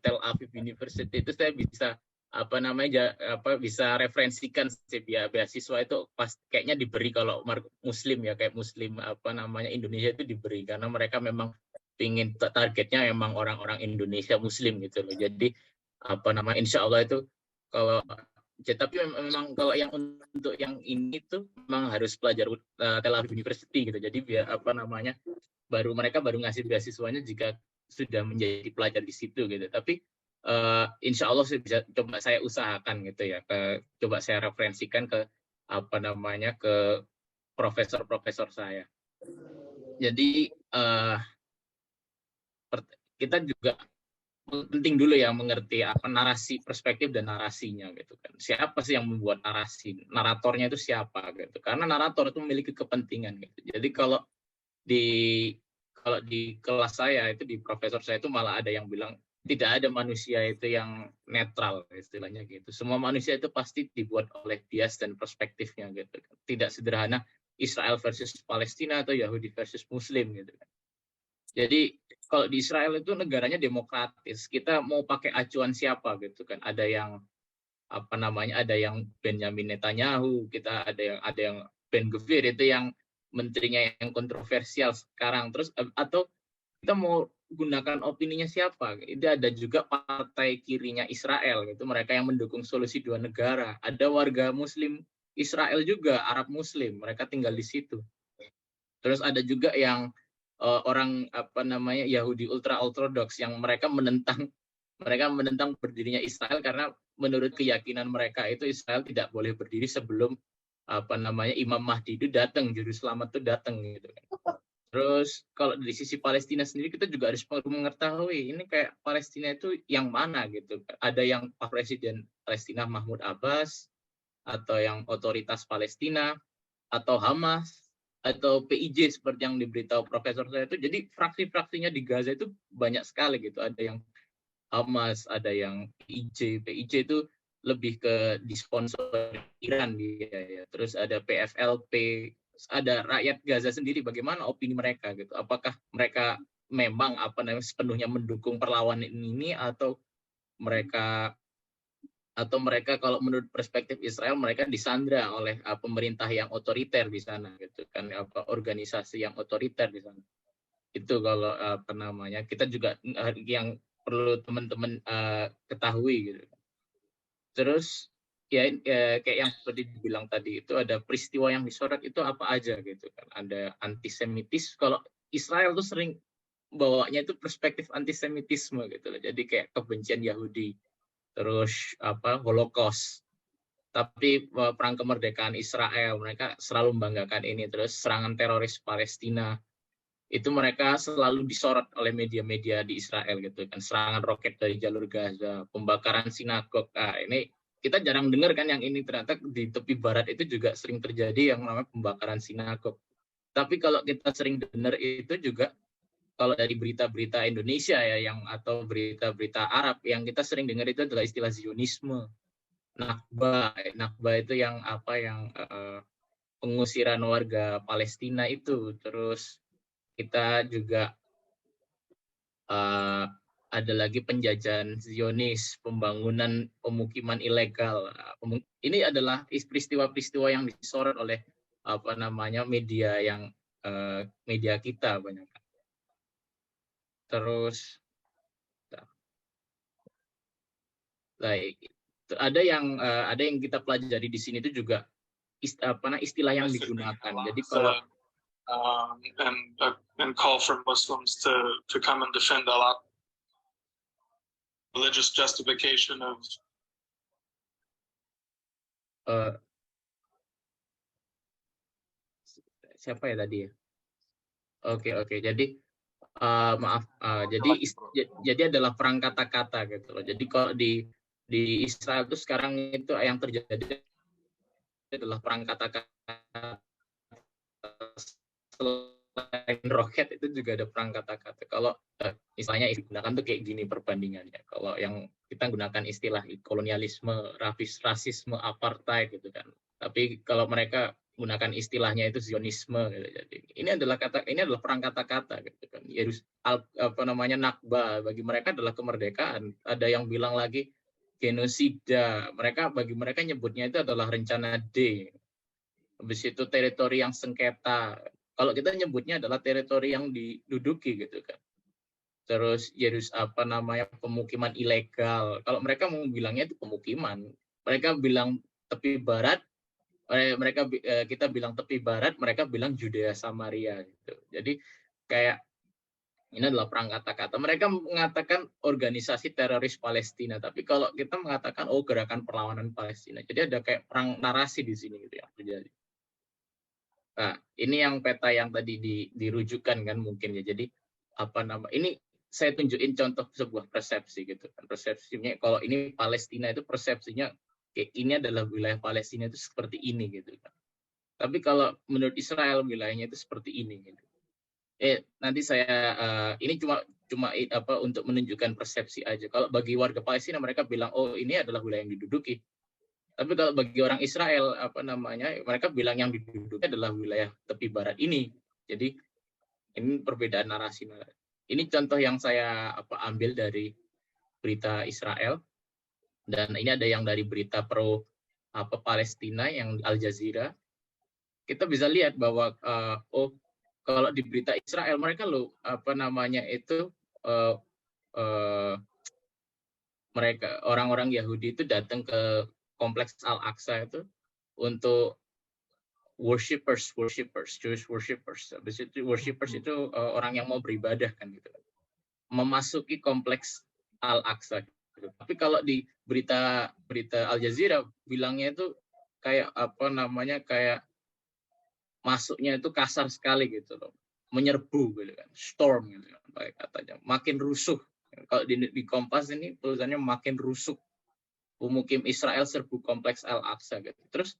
Tel Aviv University itu saya bisa bisa referensikan beasiswa itu pas kayaknya diberi kalau Muslim ya, kayak Muslim Indonesia itu diberi karena mereka memang ingin targetnya memang orang-orang Indonesia Muslim gitu loh. Jadi insya Allah itu kalau tapi memang kalau yang untuk yang ini tuh memang harus pelajar Tel Aviv University gitu. Jadi mereka baru ngasih beasiswanya jika sudah menjadi pelajar di situ gitu. Tapi insya Allah coba saya usahakan gitu ya, coba saya referensikan ke ke profesor-profesor saya. Jadi kita juga penting dulu ya mengerti narasi, perspektif dan narasinya gitu kan. Siapa sih yang membuat narasi? Naratornya itu siapa gitu? Karena narator itu memiliki kepentingan gitu. Jadi kalau di kelas saya itu, di profesor saya itu malah ada yang bilang tidak ada manusia itu yang netral istilahnya gitu. Semua manusia itu pasti dibuat oleh bias dan perspektifnya gitu. Tidak sederhana Israel versus Palestina atau Yahudi versus Muslim gitu kan. Jadi kalau di Israel itu negaranya demokratis. Kita mau pakai acuan siapa gitu kan? Ada yang ada yang Benjamin Netanyahu, kita ada yang Ben Gvir, itu yang menterinya yang kontroversial sekarang. Terus atau kita mau gunakan opininya siapa? Itu ada juga partai kirinya Israel gitu, mereka yang mendukung solusi dua negara. Ada warga Muslim Israel juga, Arab Muslim, mereka tinggal di situ. Terus ada juga yang orang Yahudi ultra ortodoks yang mereka menentang berdirinya Israel karena menurut keyakinan mereka itu Israel tidak boleh berdiri sebelum Imam Mahdi itu datang, juru selamat itu datang gitu kan. Terus kalau dari sisi Palestina sendiri kita juga harus mengetahui ini kayak Palestina itu yang mana gitu. Ada yang Presiden Palestina Mahmud Abbas, atau yang otoritas Palestina, atau Hamas, atau PIJ seperti yang diberitahu profesor saya itu. Jadi fraksi-fraksinya di Gaza itu banyak sekali gitu. Ada yang Hamas, ada yang PIJ. PIJ itu lebih ke disponsor Iran dia ya. Terus ada PFLP, ada rakyat Gaza sendiri, bagaimana opini mereka gitu? Apakah mereka memang sepenuhnya mendukung perlawanan ini, atau mereka kalau menurut perspektif Israel mereka disandra oleh pemerintah yang otoriter di sana gitu kan, organisasi yang otoriter di sana. Itu kalau kita juga yang perlu teman-teman ketahui gitu. Terus kayak yang seperti dibilang tadi, itu ada peristiwa yang disorot itu apa aja gitu kan. Ada antisemitis. Kalau Israel tuh sering bawanya itu perspektif antisemitisme gitu loh. Jadi kayak kebencian Yahudi, terus Holocaust. Tapi perang kemerdekaan Israel, mereka selalu membanggakan ini. Terus serangan teroris Palestina, itu mereka selalu disorot oleh media-media di Israel gitu kan. Serangan roket dari jalur Gaza, pembakaran sinagog. Ini kita jarang dengar kan yang ini, ternyata di tepi barat itu juga sering terjadi yang namanya pembakaran sinagog. Tapi kalau kita sering dengar itu juga kalau dari berita-berita Indonesia ya, atau berita-berita Arab, yang kita sering dengar itu adalah istilah Zionisme, Nakba itu yang pengusiran warga Palestina itu. Terus kita juga ada lagi penjajahan Zionis, pembangunan pemukiman ilegal. Ini adalah peristiwa-peristiwa yang disorot oleh media media kita banyak. Terus ada yang kita pelajari di sini itu juga istilah yang digunakan. Jadi kalau and call for Muslims to come and defend Allah, religious justification of siapa ya tadi ya? Oke. Jadi maaf. Jadi adalah perang kata-kata gitu loh. Jadi kalau di Israel itu sekarang itu yang terjadi adalah perang kata-kata. Selain roket itu juga ada perang kata-kata. Kalau istilahnya digunakan tuh kayak gini perbandingannya. Kalau yang kita gunakan istilah kolonialisme, rasisme, apartheid gitu kan. Tapi kalau mereka menggunakan istilahnya itu Zionisme gitu. Jadi ini adalah perang kata-kata gitu kan. Nakba bagi mereka adalah kemerdekaan. Ada yang bilang lagi genosida. Bagi mereka nyebutnya itu adalah rencana D. Habis itu teritori yang sengketa. Kalau kita nyebutnya adalah teritori yang diduduki gitu kan. Terus pemukiman ilegal. Kalau mereka mau bilangnya itu pemukiman. Mereka bilang tepi barat, kita bilang tepi barat, mereka bilang Judea Samaria gitu. Jadi kayak ini adalah perang kata-kata. Mereka mengatakan organisasi teroris Palestina, tapi kalau kita mengatakan gerakan perlawanan Palestina. Jadi ada kayak perang narasi di sini gitu yang terjadi. Nah, ini yang peta yang tadi dirujukan kan mungkin ya. Jadi ini saya tunjukin contoh sebuah persepsi gitu kan. Persepsinya kalau ini Palestina itu persepsinya kayak ini adalah wilayah Palestina itu seperti ini gitu kan. Tapi kalau menurut Israel wilayahnya itu seperti ini gitu. Nanti saya ini cuma untuk menunjukkan persepsi aja. Kalau bagi warga Palestina mereka bilang ini adalah wilayah yang diduduki. Tapi kalau bagi orang Israel mereka bilang yang diduduki adalah wilayah tepi barat ini. Jadi ini perbedaan narasi. Ini contoh yang saya ambil dari berita Israel, dan ini ada yang dari berita pro Palestina yang Al Jazeera. Kita bisa lihat bahwa kalau di berita Israel mereka mereka orang-orang Yahudi itu datang ke kompleks Al-Aqsa itu untuk Jewish worshippers. Habis itu worshippers itu orang yang mau beribadah kan gitu. Memasuki kompleks Al-Aqsa. Gitu. Tapi kalau di berita Al Jazeera bilangnya itu kayak kayak masuknya itu kasar sekali gitu loh. Menyerbu gitu kan. Storm gitu kan katanya. Makin rusuh. Kalau di Kompas ini tulisannya makin rusuh. Pemukim Israel serbu kompleks Al-Aqsa gitu. Terus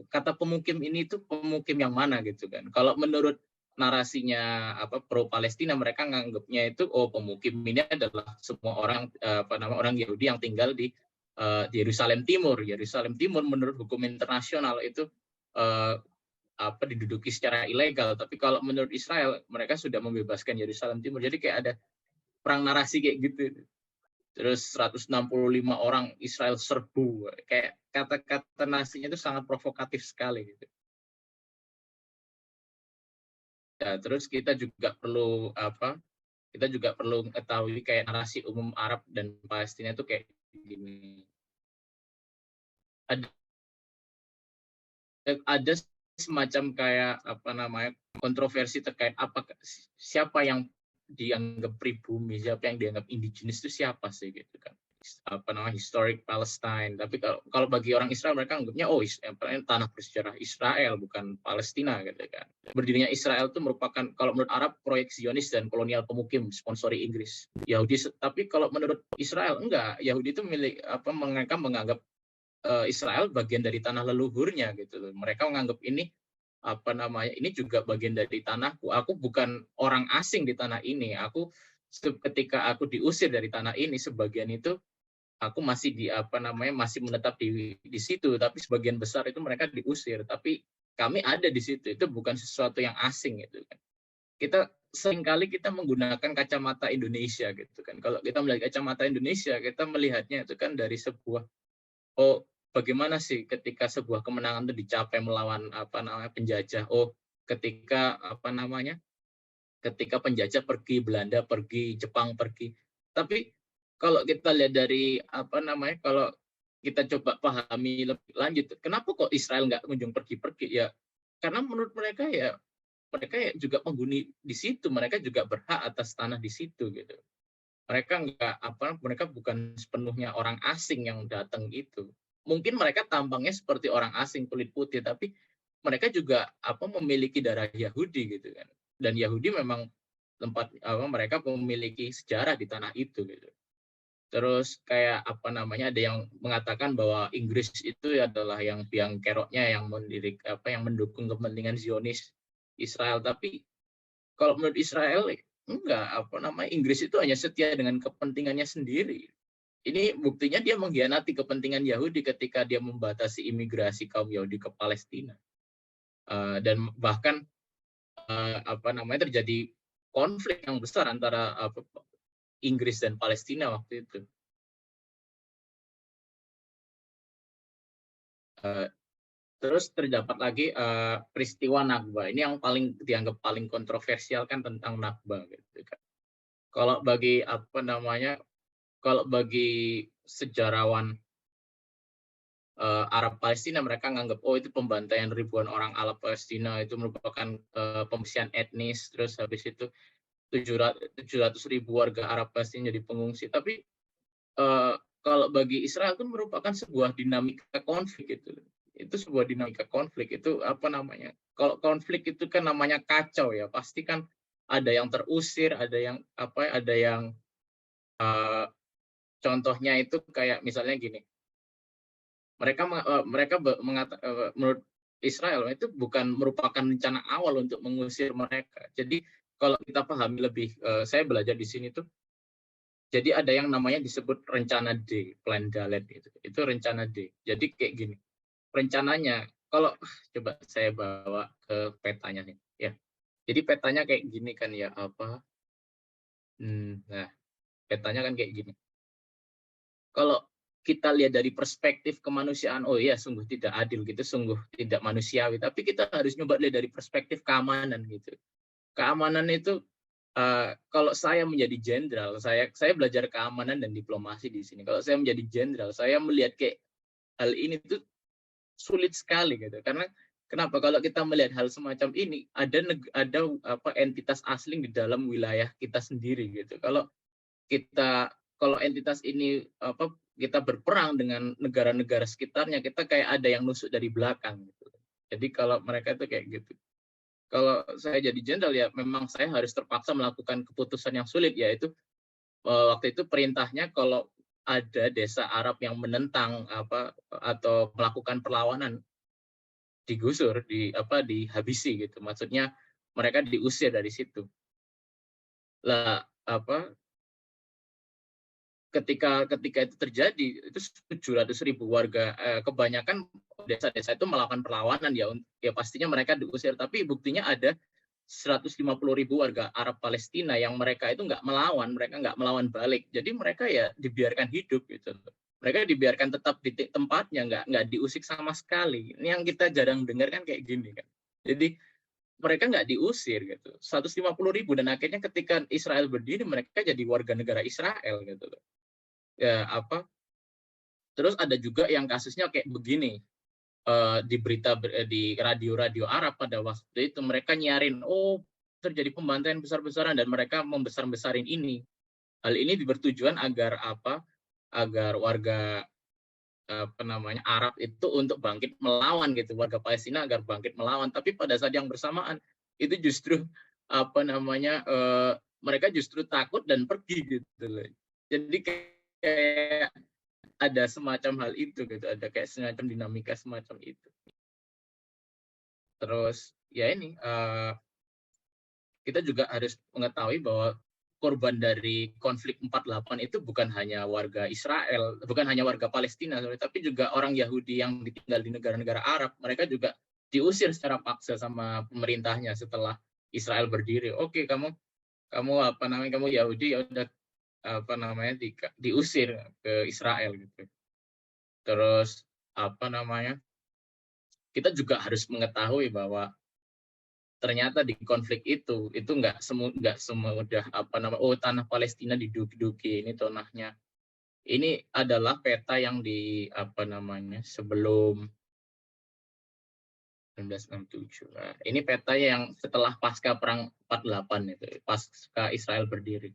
kata pemukim ini itu pemukim yang mana gitu kan. Kalau menurut narasinya pro Palestina, mereka nganggapnya itu pemukim ini adalah semua orang orang Yahudi yang tinggal di Yerusalem Timur. Yerusalem Timur menurut hukum internasional itu diduduki secara ilegal. Tapi kalau menurut Israel mereka sudah membebaskan Yerusalem Timur. Jadi kayak ada perang narasi kayak gitu. Terus 165 orang Israel serbu. Kayak kata-kata narasinya itu sangat provokatif sekali gitu. Ya, terus kita juga perlu mengetahui kayak narasi umum Arab dan Palestina itu kayak gini. Ada semacam kayak kontroversi terkait siapa yang dianggap pribumi, siapa yang dianggap indigenous itu siapa sih gitu kan. Historic Palestine. Tapi kalau bagi orang Israel mereka anggapnya tanah bersejarah Israel bukan Palestina gitu kan. Berdirinya Israel itu merupakan kalau menurut Arab proyek Zionis dan kolonial pemukim sponsori Inggris. Yahudi, tapi kalau menurut Israel enggak, Yahudi itu mereka menganggap Israel bagian dari tanah leluhurnya gitu loh. Mereka menganggap ini ini juga bagian dari tanahku. Aku bukan orang asing di tanah ini. Ketika aku diusir dari tanah ini, sebagian itu aku masih masih menetap di situ, tapi sebagian besar itu mereka diusir. Tapi kami ada di situ. Itu bukan sesuatu yang asing gitu kan. Seringkali kita menggunakan kacamata Indonesia gitu kan. Kalau kita melihat kacamata Indonesia, kita melihatnya itu kan dari sebuah bagaimana sih ketika sebuah kemenangan itu dicapai melawan penjajah. Ketika ketika penjajah pergi, Belanda pergi, Jepang pergi. Tapi kalau kita lihat dari kalau kita coba pahami lebih lanjut, kenapa kok Israel nggak kunjung pergi-pergi ya? Karena menurut mereka mereka juga penghuni di situ, mereka juga berhak atas tanah di situ gitu. Mereka bukan sepenuhnya orang asing yang datang itu. Mungkin mereka tampangnya seperti orang asing kulit putih, tapi mereka juga memiliki darah Yahudi gitu kan. Dan Yahudi memang mereka memiliki sejarah di tanah itu gitu. Terus kayak ada yang mengatakan bahwa Inggris itu adalah yang biang keroknya yang mendukung kepentingan Zionis Israel. Tapi kalau menurut Israel enggak, Inggris itu hanya setia dengan kepentingannya sendiri. ini buktinya dia mengkhianati kepentingan Yahudi ketika dia membatasi imigrasi kaum Yahudi ke Palestina. Dan bahkan terjadi konflik yang besar antara Inggris dan Palestina waktu itu. Terus terdapat lagi peristiwa Nakba. Ini yang dianggap paling kontroversial kan tentang Nakba gitu kan. Kalau bagi sejarawan Arab Palestina, mereka menganggap itu pembantaian ribuan orang Arab Palestina, itu merupakan pembersihan etnis. Terus habis itu 700.000 warga Arab Palestina jadi pengungsi. Tapi kalau bagi Israel itu merupakan sebuah dinamika konflik itu. Itu sebuah dinamika konflik. Itu kalau konflik itu kan namanya kacau ya. Pasti kan ada yang terusir, ada yang contohnya itu kayak misalnya gini. Mereka menurut Israel itu bukan merupakan rencana awal untuk mengusir mereka. Jadi kalau kita pahami lebih, saya belajar di sini tuh. Jadi ada yang namanya disebut rencana D, plan Dalet gitu. Itu rencana D. Jadi kayak gini. Rencananya kalau coba saya bawa ke petanya nih, ya. Jadi petanya kayak gini kan ya Nah, petanya kan kayak gini. Kalau kita lihat dari perspektif kemanusiaan, sungguh tidak adil gitu, sungguh tidak manusiawi. Tapi kita harus nyoba lihat dari perspektif keamanan gitu. Keamanan itu kalau saya menjadi jenderal, saya belajar keamanan dan diplomasi di sini. Kalau saya menjadi jenderal, saya melihat kayak hal ini tuh sulit sekali gitu. Karena kenapa? Kalau kita melihat hal semacam ini, ada entitas asing di dalam wilayah kita sendiri gitu. Kalau entitas ini kita berperang dengan negara-negara sekitarnya, kita kayak ada yang nusuk dari belakang gitu. Jadi kalau mereka itu kayak gitu. Kalau saya jadi jenderal ya memang saya harus terpaksa melakukan keputusan yang sulit, yaitu waktu itu perintahnya kalau ada desa Arab yang menentang atau melakukan perlawanan, digusur, dihabisi gitu. Maksudnya mereka diusir dari situ. Lah ketika itu terjadi, itu 700.000 warga, kebanyakan desa-desa itu melakukan perlawanan ya pastinya mereka diusir. Tapi buktinya ada 150.000 warga Arab Palestina yang mereka itu nggak melawan balik. Jadi mereka ya dibiarkan hidup gitu. Mereka dibiarkan tetap di tempatnya, nggak diusik sama sekali. Ini yang kita jarang dengar kan kayak gini kan. Jadi mereka nggak diusir gitu. 150.000 dan akhirnya ketika Israel berdiri mereka jadi warga negara Israel gitu. Ya terus ada juga yang kasusnya kayak begini, di radio Arab pada waktu itu mereka nyarin terjadi pembantaian besar-besaran dan mereka membesar-besarin ini. Hal ini bertujuan agar warga Arab itu untuk bangkit melawan gitu, warga Palestina agar bangkit melawan. Tapi pada saat yang bersamaan itu justru mereka justru takut dan pergi gitu loh. Jadi kayak ada semacam hal itu gitu, ada kayak semacam dinamika semacam itu. Terus ya ini kita juga harus mengetahui bahwa korban dari konflik 48 itu bukan hanya warga Israel, bukan hanya warga Palestina, tapi juga orang Yahudi yang tinggal di negara-negara Arab. Mereka juga diusir secara paksa sama pemerintahnya setelah Israel berdiri. Oke, kamu Yahudi ya udah diusir ke Israel gitu. Terus kita juga harus mengetahui bahwa ternyata di konflik itu nggak semudah tanah Palestina diduduki, ini tanahnya. Ini adalah peta yang sebelum 1967. Nah, ini peta yang setelah pasca perang 48 itu, pasca Israel berdiri.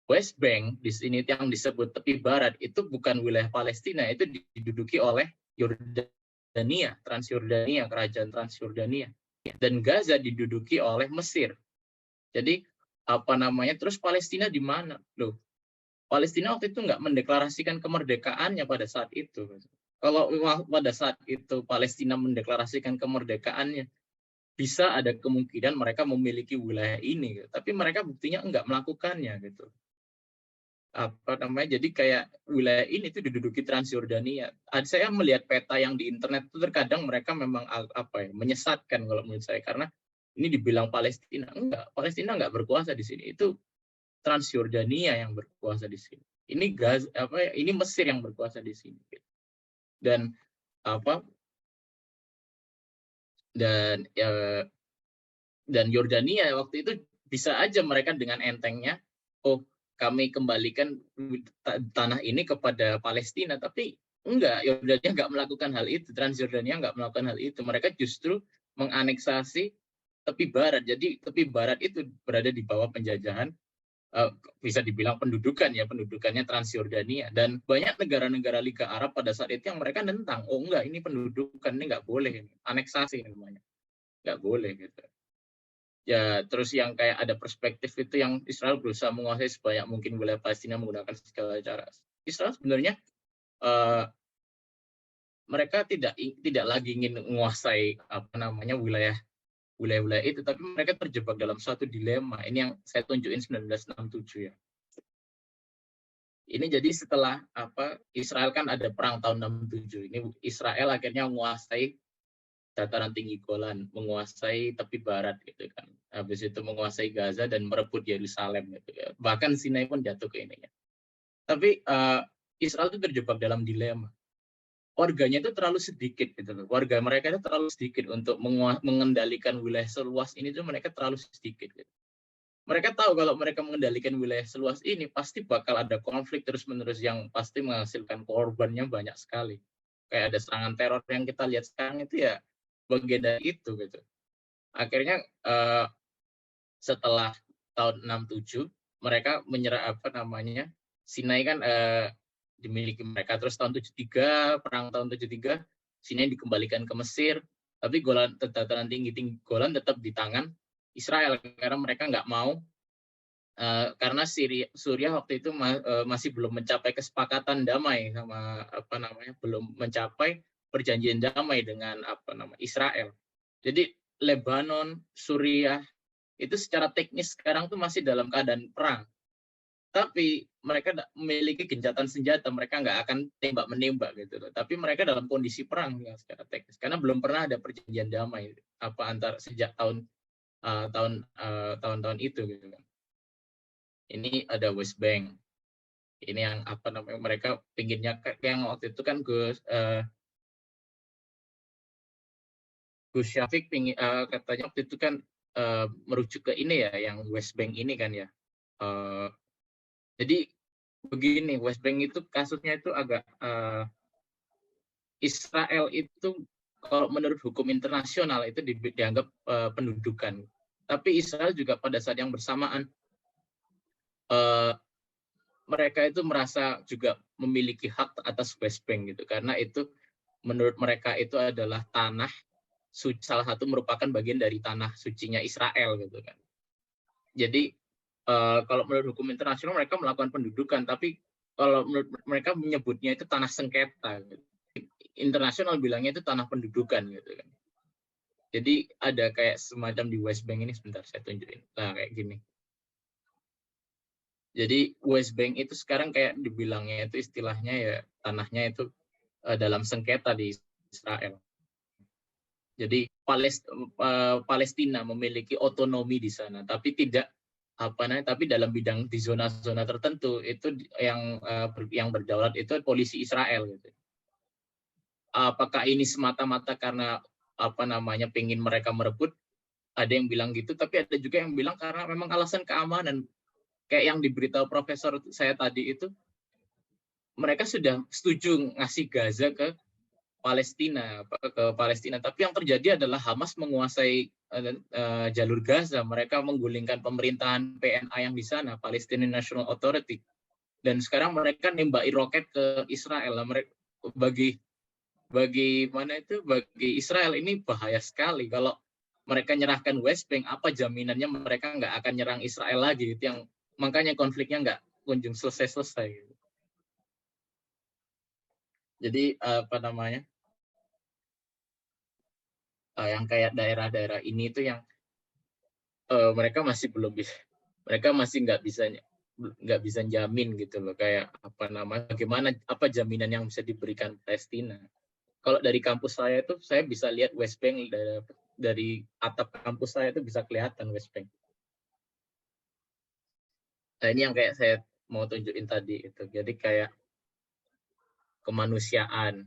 West Bank di sini yang disebut tepi barat itu bukan wilayah Palestina, itu diduduki oleh Yordania, Transjordania, kerajaan Transjordania. Dan Gaza diduduki oleh Mesir. Jadi terus Palestina di mana? Loh, Palestina waktu itu nggak mendeklarasikan kemerdekaannya pada saat itu. Kalau pada saat itu Palestina mendeklarasikan kemerdekaannya, bisa ada kemungkinan mereka memiliki wilayah ini, gitu. Tapi mereka buktinya nggak melakukannya gitu. jadi kayak wilayah ini tuh diduduki Transjordania. Saya melihat peta yang di internet itu terkadang mereka memang menyesatkan kalau menurut saya, karena ini dibilang Palestina, Palestina enggak berkuasa di sini, itu Transjordania yang berkuasa di sini. Ini ini Mesir yang berkuasa di sini. Dan dan Yordania waktu itu bisa aja mereka dengan entengnya, kami kembalikan tanah ini kepada Palestina, tapi enggak, Yordania enggak melakukan hal itu, Transjordania enggak melakukan hal itu. Mereka justru menganeksasi tepi barat. Jadi tepi barat itu berada di bawah penjajahan, bisa dibilang pendudukannya Transjordania. Dan banyak negara-negara Liga Arab pada saat itu yang mereka nentang, enggak, ini pendudukan, ini enggak boleh, aneksasi namanya, enggak boleh gitu. Ya, terus yang kayak ada perspektif itu yang Israel berusaha menguasai sebanyak mungkin wilayah Palestina menggunakan segala cara. Israel sebenarnya mereka tidak lagi ingin menguasai wilayah itu, tapi mereka terjebak dalam suatu dilema. Ini yang saya tunjukin 1967 ya. Ini jadi setelah Israel kan ada perang tahun 67. Ini Israel akhirnya menguasai dataran tinggi Golan, menguasai tepi barat gitu kan. Habis itu menguasai Gaza dan merebut Yerusalem gitu ya. Bahkan Sinai pun jatuh ke ininya. Tapi Israel itu terjebak dalam dilema. Warganya itu terlalu sedikit gitu loh. Warga mereka itu terlalu sedikit untuk mengendalikan wilayah seluas ini, tuh mereka terlalu sedikit gitu. Mereka tahu kalau mereka mengendalikan wilayah seluas ini pasti bakal ada konflik terus-menerus yang pasti menghasilkan korbannya banyak sekali. Kayak ada serangan teror yang kita lihat sekarang itu ya bagian dari itu gitu. Akhirnya setelah tahun 67 mereka menyerah Sinai kan dimiliki mereka, terus tahun 73 perang tahun 73 Sinai dikembalikan ke Mesir, tapi dataran tinggi Golan tetap di tangan Israel karena mereka nggak mau karena Suriah waktu itu masih belum mencapai kesepakatan damai sama belum mencapai perjanjian damai dengan Israel. Jadi Lebanon, Suriah itu secara teknis sekarang tuh masih dalam keadaan perang. Tapi mereka memiliki gencatan senjata, mereka nggak akan tembak-menembak gitu loh. Tapi mereka dalam kondisi perang ya, secara teknis karena belum pernah ada perjanjian damai antar sejak tahun-tahun itu gitu kan. Ini ada West Bank. Ini yang mereka pinginnya yang waktu itu kan Gus Syafiq katanya waktu itu kan merujuk ke ini ya, yang West Bank ini kan ya. Jadi begini, West Bank itu kasusnya itu agak Israel itu kalau menurut hukum internasional itu dianggap pendudukan. Tapi Israel juga pada saat yang bersamaan mereka itu merasa juga memiliki hak atas West Bank gitu, karena itu menurut mereka itu adalah tanah suci, salah satu merupakan bagian dari tanah sucinya Israel gitu kan. Jadi kalau menurut hukum internasional mereka melakukan pendudukan, tapi kalau menurut mereka menyebutnya itu tanah sengketa. Gitu. Internasional bilangnya itu tanah pendudukan gitu kan. Jadi ada kayak semacam di West Bank ini, sebentar saya tunjukin. Nah kayak gini. Jadi West Bank itu sekarang kayak dibilangnya itu istilahnya ya tanahnya itu dalam sengketa di Israel. Jadi Palestina memiliki otonomi di sana, tapi tidak tapi dalam bidang di zona-zona tertentu itu yang berdaulat itu polisi Israel gitu. Apakah ini semata-mata karena pengen mereka merebut? Ada yang bilang gitu, tapi ada juga yang bilang karena memang alasan keamanan. Kayak yang diberitahu profesor saya tadi itu, mereka sudah setuju ngasih Gaza ke Palestina, tapi yang terjadi adalah Hamas menguasai jalur Gaza. Mereka menggulingkan pemerintahan PNA yang di sana, Palestinian National Authority, dan sekarang mereka nembaki roket ke Israel. Bagi Israel ini bahaya sekali. Kalau mereka nyerahkan West Bank, apa jaminannya mereka nggak akan nyerang Israel lagi? Itu yang makanya konfliknya nggak kunjung selesai. Jadi yang kayak daerah-daerah ini itu yang mereka masih belum bisa, mereka masih nggak bisa nggak bisa jamin gitu loh, kayak apa namanya, bagaimana apa jaminan yang bisa diberikan Palestina. Kalau dari kampus saya itu saya bisa lihat West Bank dari atap kampus saya itu bisa kelihatan West Bank. Nah, ini yang kayak saya mau tunjukin tadi itu. Jadi kayak kemanusiaan,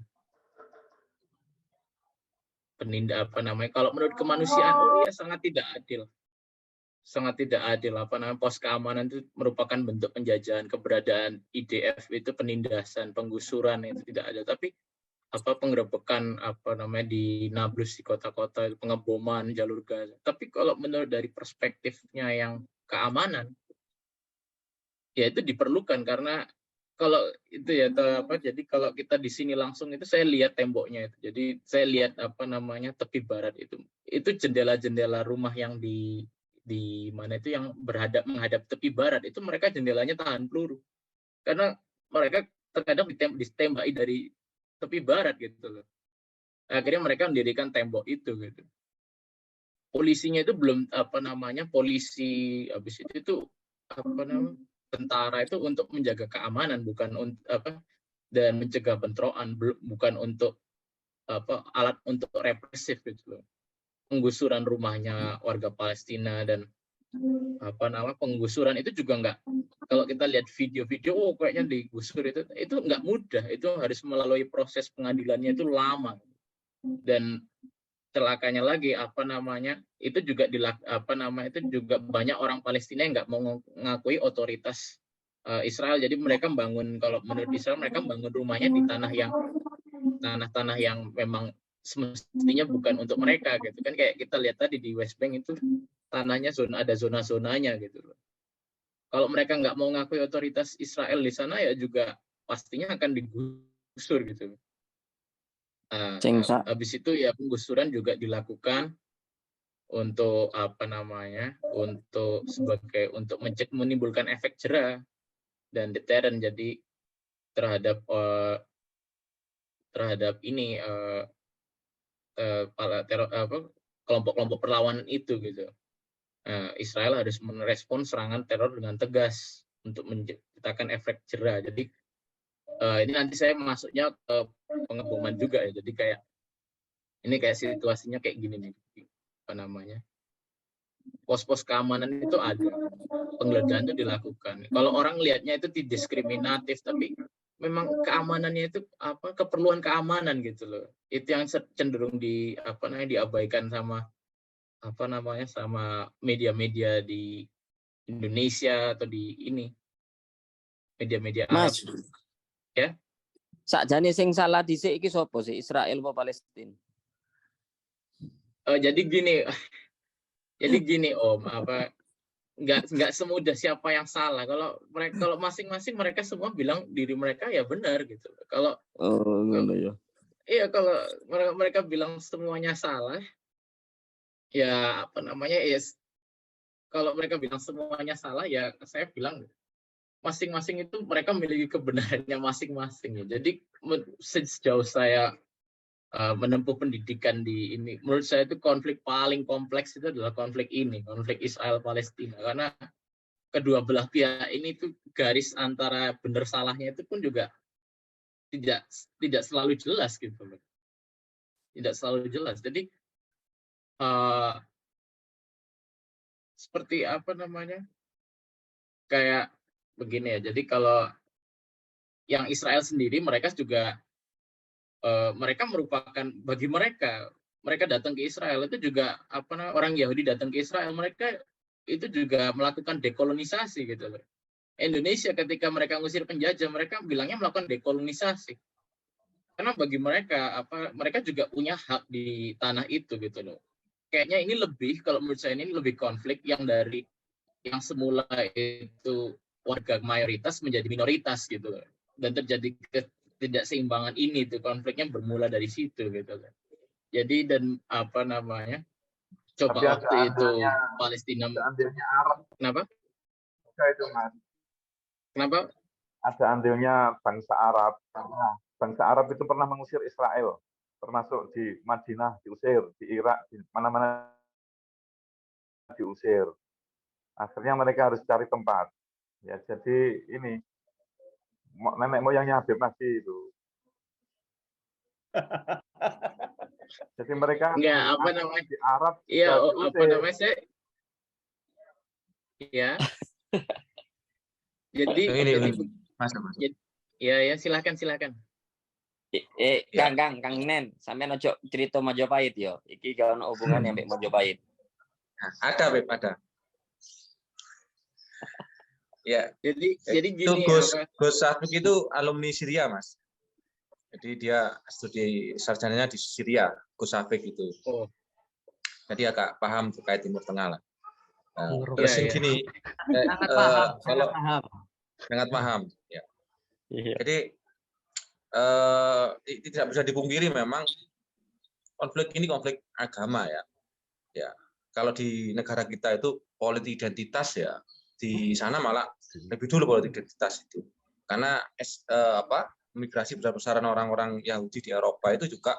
apa namanya? Kalau menurut kemanusiaan, oh ya sangat tidak adil. Sangat tidak adil, apa namanya, pos keamanan itu merupakan bentuk penjajahan. Keberadaan IDF itu penindasan, penggusuran itu tidak ada, tapi apa penggerebekan apa namanya di Nablus di kota-kota, pengeboman jalur Gaza. Tapi kalau menurut dari perspektifnya yang keamanan, ya itu diperlukan karena kalau itu ya apa, jadi kalau kita di sini langsung itu saya lihat temboknya itu. Jadi saya lihat apa namanya tepi barat itu jendela-jendela rumah yang di mana itu yang menghadap tepi barat itu mereka jendelanya tahan peluru karena mereka terkadang ditembaki dari tepi barat gitu loh. Akhirnya mereka mendirikan tembok itu gitu. Polisinya itu belum apa namanya, polisi habis itu apa namanya, tentara itu untuk menjaga keamanan bukan untuk apa, dan mencegah bentrokan, bukan untuk apa, alat untuk represif gitu loh. Penggusuran rumahnya warga Palestina dan apa namanya, penggusuran itu juga enggak, kalau kita lihat video-video oh kayaknya digusur itu enggak mudah, itu harus melalui proses pengadilannya itu lama. Dan celakanya lagi apa namanya, itu juga apa namanya, itu juga banyak orang Palestina yang enggak mau mengakui otoritas Israel. Jadi mereka membangun, kalau menurut Israel mereka membangun rumahnya di tanah-tanah yang memang semestinya bukan untuk mereka gitu kan, kayak kita lihat tadi di West Bank itu tanahnya ada zona-zonanya gitu loh. Kalau mereka nggak mau ngakui otoritas Israel di sana ya juga pastinya akan digusur gitu. Habis itu ya penggusuran juga dilakukan untuk apa namanya, untuk menimbulkan efek jera dan deteren, jadi terhadap ini kelompok-kelompok perlawanan itu gitu. Israel harus merespons serangan teror dengan tegas untuk menciptakan efek jera. Jadi ini nanti saya masuknya ke pengeboman juga ya. Jadi kayak ini kayak situasinya kayak gini nih, apa namanya, pos-pos keamanan itu ada, penggeledahan itu dilakukan. Kalau orang lihatnya itu diskriminatif, tapi memang keamanannya itu apa, keperluan keamanan gitu loh. Itu yang cenderung diabaikan sama apa namanya, sama media-media di Indonesia atau di ini media-media Arab. Mas, ya. Sakjane sing salah dhisik iki sapa sih, Israel apa Palestina? Jadi gini Om, apa nggak semudah siapa yang salah. Kalau masing-masing mereka semua bilang diri mereka ya benar gitu. Kalau ya. Iya, kalau mereka bilang semuanya salah, ya apa namanya, ya kalau mereka bilang semuanya salah ya saya bilang masing-masing itu mereka memiliki kebenarannya masing-masing ya. Jadi sejauh saya menempuh pendidikan di ini, menurut saya itu konflik paling kompleks itu adalah konflik Israel Palestina, karena kedua belah pihak ini tuh garis antara benar salahnya itu pun juga tidak selalu jelas gitu loh. Tidak selalu jelas. Jadi seperti apa namanya, kayak begini ya. Jadi kalau yang Israel sendiri mereka juga mereka merupakan, bagi mereka datang ke Israel itu juga apa namanya, orang Yahudi datang ke Israel, mereka itu juga melakukan dekolonisasi gitu loh. Indonesia ketika mereka ngusir penjajah, mereka bilangnya melakukan dekolonisasi. Karena bagi mereka mereka juga punya hak di tanah itu gitu loh. Kayaknya ini lebih, kalau menurut saya ini lebih konflik yang dari yang semula itu warga mayoritas menjadi minoritas gitu loh. Dan terjadi ketidakseimbangan ini tuh, konfliknya bermula dari situ gitu loh. Jadi dan apa namanya, coba tapi waktu itu Palestina andilnya Arab. Kenapa? Itu Mas. Kenapa? Ada andilnya bangsa Arab, karena bangsa Arab itu pernah mengusir Israel, termasuk di Madinah diusir, di Irak, di mana-mana diusir. Akhirnya mereka harus cari tempat. Ya, jadi ini nenek moyangnya Habib Masih itu. Jadi mereka Enggak, di apa namanya? di Arab Iya, sudah apa diusir. namanya saya? Ya, jadi Ini, jadi masuk. ya silakan. Ya. Kang Nen, sampean ojo cerita Majapahit yo. Iki gak ono hubungannya mbek Majapahit. Ada, Beb, ada. Ya, Jadi itu gini Gus apa? Safik itu alumni Syria, Mas. Jadi dia studi sarjananya di Syria, Gus Safik itu. Oh, Jadi agak paham terkait Timur Tengah lah. Iya, Terus iya. gini, Sangat paham, kalau sangat paham. sangat paham. Ya. Iya. Jadi tidak bisa dipungkiri memang konflik ini konflik agama ya. Ya, kalau di negara kita itu politik identitas ya, di sana malah lebih dulu politik identitas itu. Karena migrasi besar-besaran orang-orang Yahudi di Eropa itu juga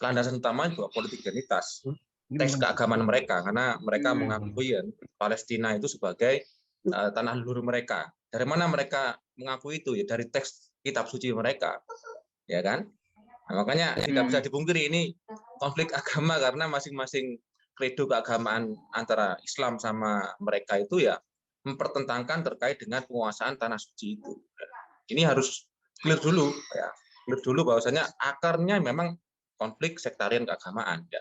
landasan utama juga politik identitas. Teks keagamaan mereka, karena mereka mengakui ya, Palestina itu sebagai tanah leluhur mereka. Dari mana mereka mengakui itu? Ya dari teks kitab suci mereka, ya kan? Nah, makanya tidak bisa dipungkiri ini konflik agama karena masing-masing kredo keagamaan antara Islam sama mereka itu ya mempertentangkan terkait dengan penguasaan tanah suci itu. Ini harus clear dulu, ya, clear dulu bahwasanya akarnya memang konflik sektarian keagamaan, ya,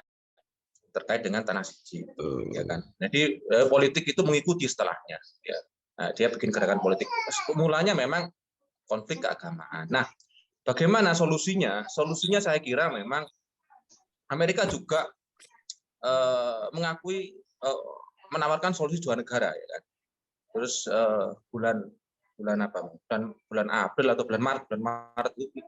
terkait dengan tanah suci, ya kan. Jadi politik itu mengikuti setelahnya, ya. Nah, dia bikin gerakan politik. Mulanya memang konflik keagamaan. Nah, bagaimana solusinya? Solusinya saya kira memang Amerika juga mengakui menawarkan solusi dua negara, ya kan. Terus bulan April atau bulan Maret itu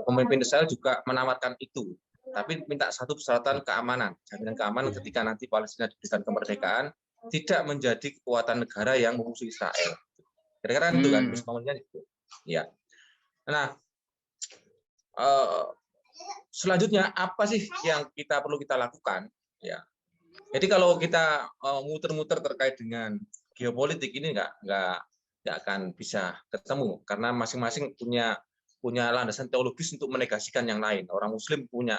pemimpin Israel juga menawarkan itu, tapi minta satu persyaratan keamanan, jaminan keamanan ketika nanti Palestina diberikan kemerdekaan tidak menjadi kekuatan negara yang memusuhi Israel. Kira-kira itu kan komennya itu. Ya. Nah, selanjutnya apa sih yang perlu kita lakukan? Ya. Jadi kalau kita muter-muter terkait dengan geopolitik ini nggak akan bisa ketemu karena masing-masing punya landasan teologis untuk menegasikan yang lain. Orang Muslim punya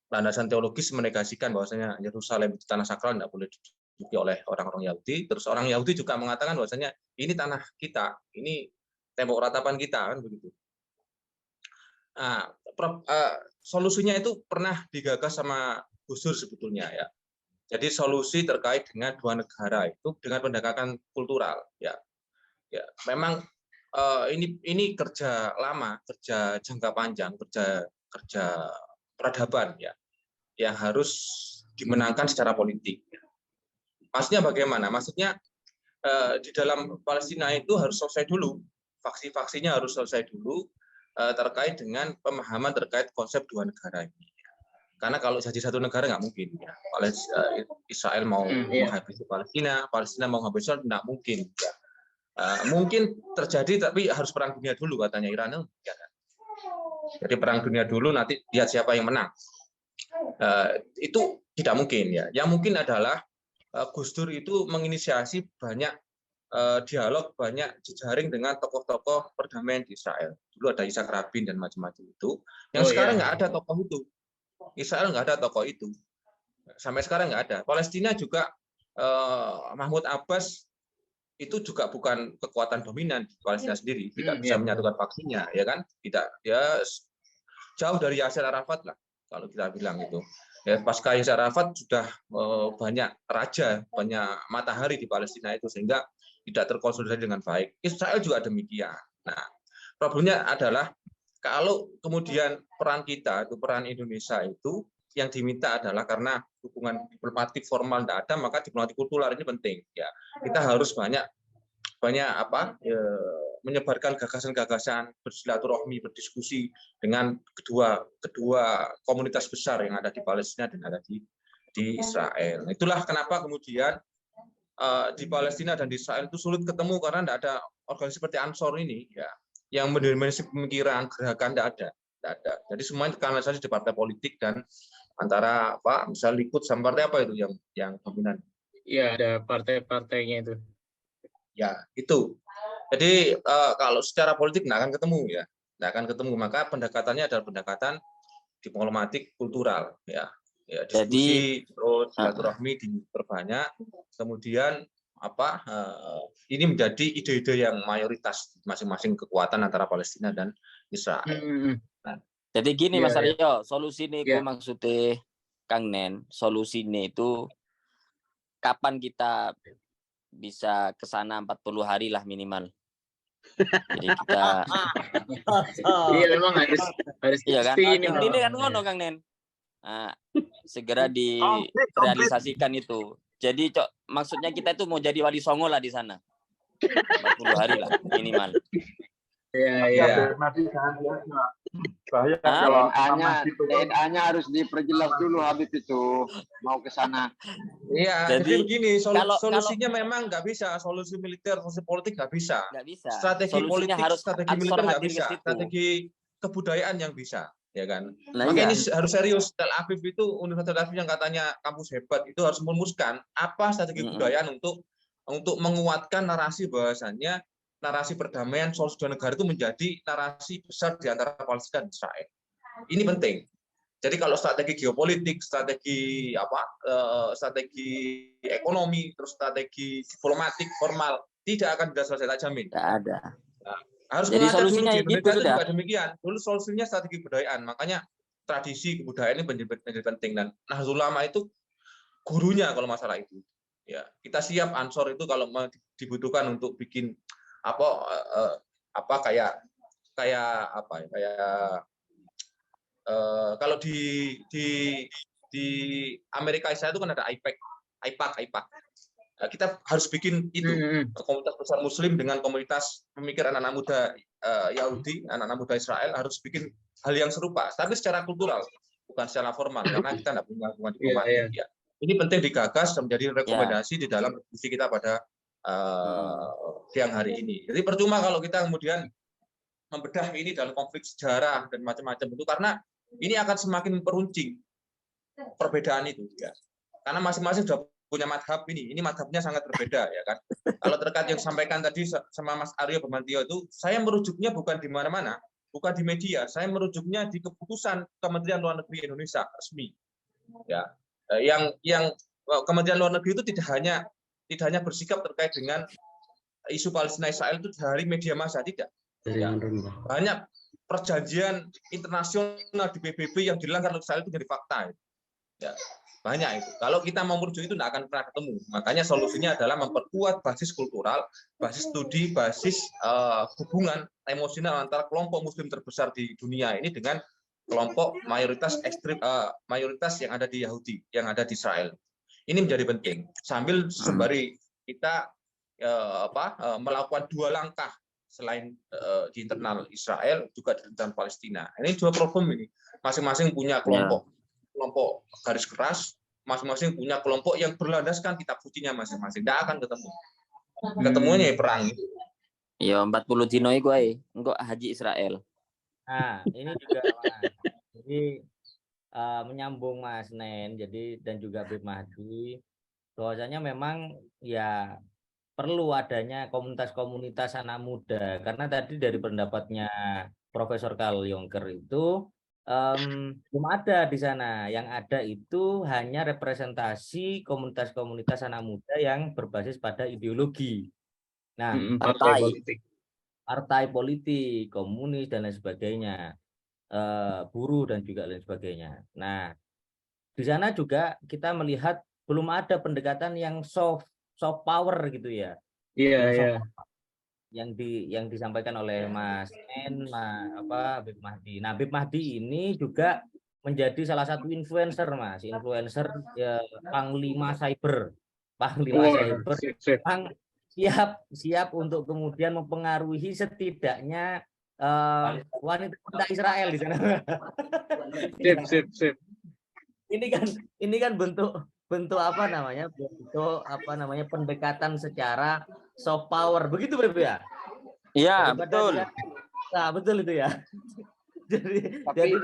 landasan teologis menegasikan bahwasanya Yerusalem itu tanah sakral, tidak boleh diduduki oleh orang-orang Yahudi. Terus orang Yahudi juga mengatakan bahwasanya ini tanah kita, ini tembok ratapan kita, kan begitu. Nah, solusinya itu pernah digagas sama Gus Dur sebetulnya ya. Jadi solusi terkait dengan dua negara itu dengan pendekatan kultural ya. Ya, memang ini kerja lama, kerja jangka panjang, kerja peradaban ya, yang harus dimenangkan secara politik. Maksudnya bagaimana? Maksudnya di dalam Palestina itu harus selesai dulu, faksi-faksinya harus selesai dulu terkait dengan pemahaman terkait konsep dua negara ini. Karena kalau jadi satu negara nggak mungkin. Ya. Israel mau menghabisi Palestina, Palestina mau menghabisi Israel, nggak mungkin. Ya. Mungkin terjadi, tapi harus perang dunia dulu katanya Iran. Ya. Jadi perang dunia dulu, nanti lihat siapa yang menang. Itu tidak mungkin. Ya. Yang mungkin adalah Gus Dur itu menginisiasi banyak dialog, banyak jejaring dengan tokoh-tokoh perdamaian di Israel. Dulu ada Yitzhak Rabin dan macam-macam itu. Yang sekarang nggak ada tokoh itu. Israel nggak ada tokoh itu. Sampai sekarang nggak ada. Palestina juga Mahmud Abbas itu juga bukan kekuatan dominan di Palestina sendiri, tidak bisa menyatukan faksinya, ya kan? Tidak, ya jauh dari Yasser Arafat lah kalau kita bilang itu. Ya, pasca Yasser Arafat sudah banyak raja, banyak matahari di Palestina itu sehingga tidak terkonsolidasi dengan baik. Israel juga demikian. Nah, problemnya adalah kalau kemudian peran kita, itu peran Indonesia itu yang diminta adalah karena hubungan diplomatik formal tidak ada, maka diplomatik kultural ini penting. Ya, kita harus banyak menyebarkan gagasan-gagasan, bersilaturahmi, berdiskusi dengan kedua komunitas besar yang ada di Palestina dan ada di Israel. Itulah kenapa kemudian di Palestina dan di Israel itu sulit ketemu karena tidak ada organisasi seperti Ansor ini, ya, yang mendominasi pemikiran gerakan tidak ada. Jadi semuanya kanalisasi di partai politik dan antara misalnya Likud sama partai apa itu yang dominan. Iya, ada partai-partainya itu. Ya, itu. Jadi kalau secara politik nggak akan ketemu ya, nggak akan ketemu. Maka pendekatannya adalah pendekatan diplomatik kultural ya. Ya, diskusi terus silaturahmi diperbanyak, kemudian ini menjadi ide-ide yang mayoritas masing-masing kekuatan antara Palestina dan Israel. Nah, jadi gini Mas Aryo, solusi ini maksudnya Kang Nen, solusi ini itu kapan kita bisa ke sana 40 hari lah minimal. Jadi kita iya memang harus iya kan? ini kan ngono Kang Nen. Nah, segera direalisasikan itu. Jadi maksudnya kita itu mau jadi wali songo lah di sana. 40 hari lah minimal. Iya. Bahaya kalau DNA-nya harus diperjelas dulu habis itu mau ke sana. Iya, jadi begini, solusinya memang nggak bisa, solusi militer, solusi politik nggak bisa. Strategi politik, strategi militer nggak bisa, strategi kebudayaan yang bisa. Ya kan, makanya ini harus serius. Tel Aviv itu, Universitas Tel Aviv yang katanya kampus hebat itu harus merumuskan apa strategi kebudayaan untuk menguatkan narasi bahwasannya narasi perdamaian solusi dua negara itu menjadi narasi besar di antara Palestina dan Israel. Ini penting. Jadi kalau strategi geopolitik, strategi strategi ekonomi, terus strategi diplomatik formal tidak akan bisa selesai, tak jamin. Tidak ada. Nah, harus jadi dulu solusinya di Indonesia gitu itu juga demikian. Dulu solusinya strategi kebudayaan. Makanya tradisi kebudayaan ini menjadi penting, dan Nahdlatul Ulama itu gurunya kalau masalah itu. Ya, kita siap ansor itu kalau dibutuhkan untuk bikin kalau di Amerika Israel itu kan ada AIPAC. Kita harus bikin itu komunitas besar Muslim dengan komunitas pemikir anak-anak muda Yahudi, anak-anak muda Israel harus bikin hal yang serupa, tapi secara kultural, bukan secara formal, karena kita tidak punya hubungan diplomatik. Ya. Ini penting digagas dan menjadi rekomendasi di dalam diskusi kita pada siang hari ini. Jadi percuma kalau kita kemudian membedah ini dalam konflik sejarah dan macam-macam itu, karena ini akan semakin memperuncing perbedaan itu. Ya. Karena masing-masing sudah punya madhab ini madhabnya sangat berbeda ya kan. Kalau terkait yang disampaikan tadi sama Mas Aryo Bamantio itu, saya merujuknya bukan di mana-mana, bukan di media, saya merujuknya di keputusan Kementerian Luar Negeri Indonesia resmi. Ya, yang Kementerian Luar Negeri itu tidak hanya bersikap terkait dengan isu Palestina Israel itu dari media massa, tidak. Ya. Banyak perjanjian internasional di PBB yang dilanggar oleh Israel itu jadi fakta. Ya. Banyak itu. Kalau kita mau merujuk itu tidak akan pernah ketemu. Makanya solusinya adalah memperkuat basis kultural, basis studi, basis hubungan emosional antara kelompok Muslim terbesar di dunia ini dengan kelompok mayoritas ekstrim, mayoritas yang ada di Yahudi, yang ada di Israel. Ini menjadi penting. Sambil sembari kita melakukan dua langkah selain di internal Israel juga di internal Palestina. Ini dua problem ini. Masing-masing punya kelompok garis keras, masing-masing punya kelompok yang berlandaskan kitab sucinya masing-masing. Tidak akan ketemu. Ketemunya perang. Ya 40 dino iku ae, engko haji Israel. Nah, ini juga Mas. Jadi menyambung Mas Nen, jadi dan juga Bib Mahdi, bahwasanya memang ya perlu adanya komunitas-komunitas anak muda, karena tadi dari pendapatnya Profesor Carl Jonker itu belum ada di sana. Yang ada itu hanya representasi komunitas-komunitas anak muda yang berbasis pada ideologi. Nah, partai politik, komunis dan lain sebagainya, buruh dan juga lain sebagainya. Nah, di sana juga kita melihat belum ada pendekatan yang soft power gitu ya. Iya. Yang disampaikan oleh Mas Nen, Bib Mahdi. Nah, Bib Mahdi ini juga menjadi salah satu influencer, Mas. Influencer Panglima Cyber. Yang siap untuk kemudian mempengaruhi setidaknya wanita Israel di sana. Sip. Ini kan bentuk pendekatan secara soft power, begitu Beb ya? Iya, betul. Nah, betul itu ya. Jadi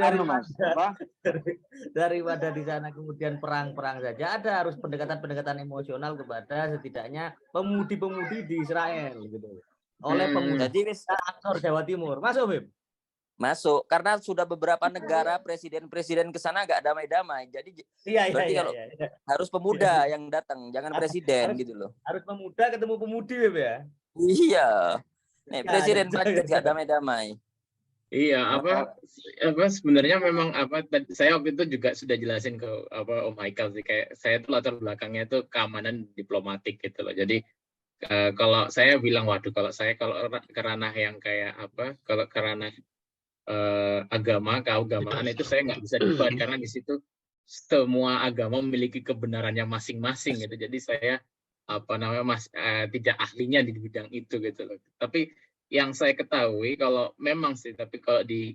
daripada di sana kemudian perang saja, ada harus pendekatan emosional kepada setidaknya pemudi-pemudi di Israel gitu. oleh pemuda Jadi aktor Jawa Timur. Masuk, Bib? masuk karena sudah beberapa negara presiden-presiden ke sana agak damai-damai. Jadi berarti kalau harus pemuda yang datang, jangan presiden gitu loh. Harus pemuda ketemu pemudi, Bib ya. Iya. Nih, presiden Prancis gak damai-damai. Iya, apa sebenarnya memang saya waktu itu juga sudah jelasin ke Om Haikal sih, kayak saya tuh latar belakangnya itu keamanan diplomatik gitu loh. Jadi kalau saya bilang waduh, kalau ke ranah yang kayak kalau ke ranah keagamaan itu saya nggak bisa debat karena di situ semua agama memiliki kebenarannya masing-masing gitu. Jadi saya tidak ahlinya di bidang itu gitu loh. Tapi yang saya ketahui tapi kalau di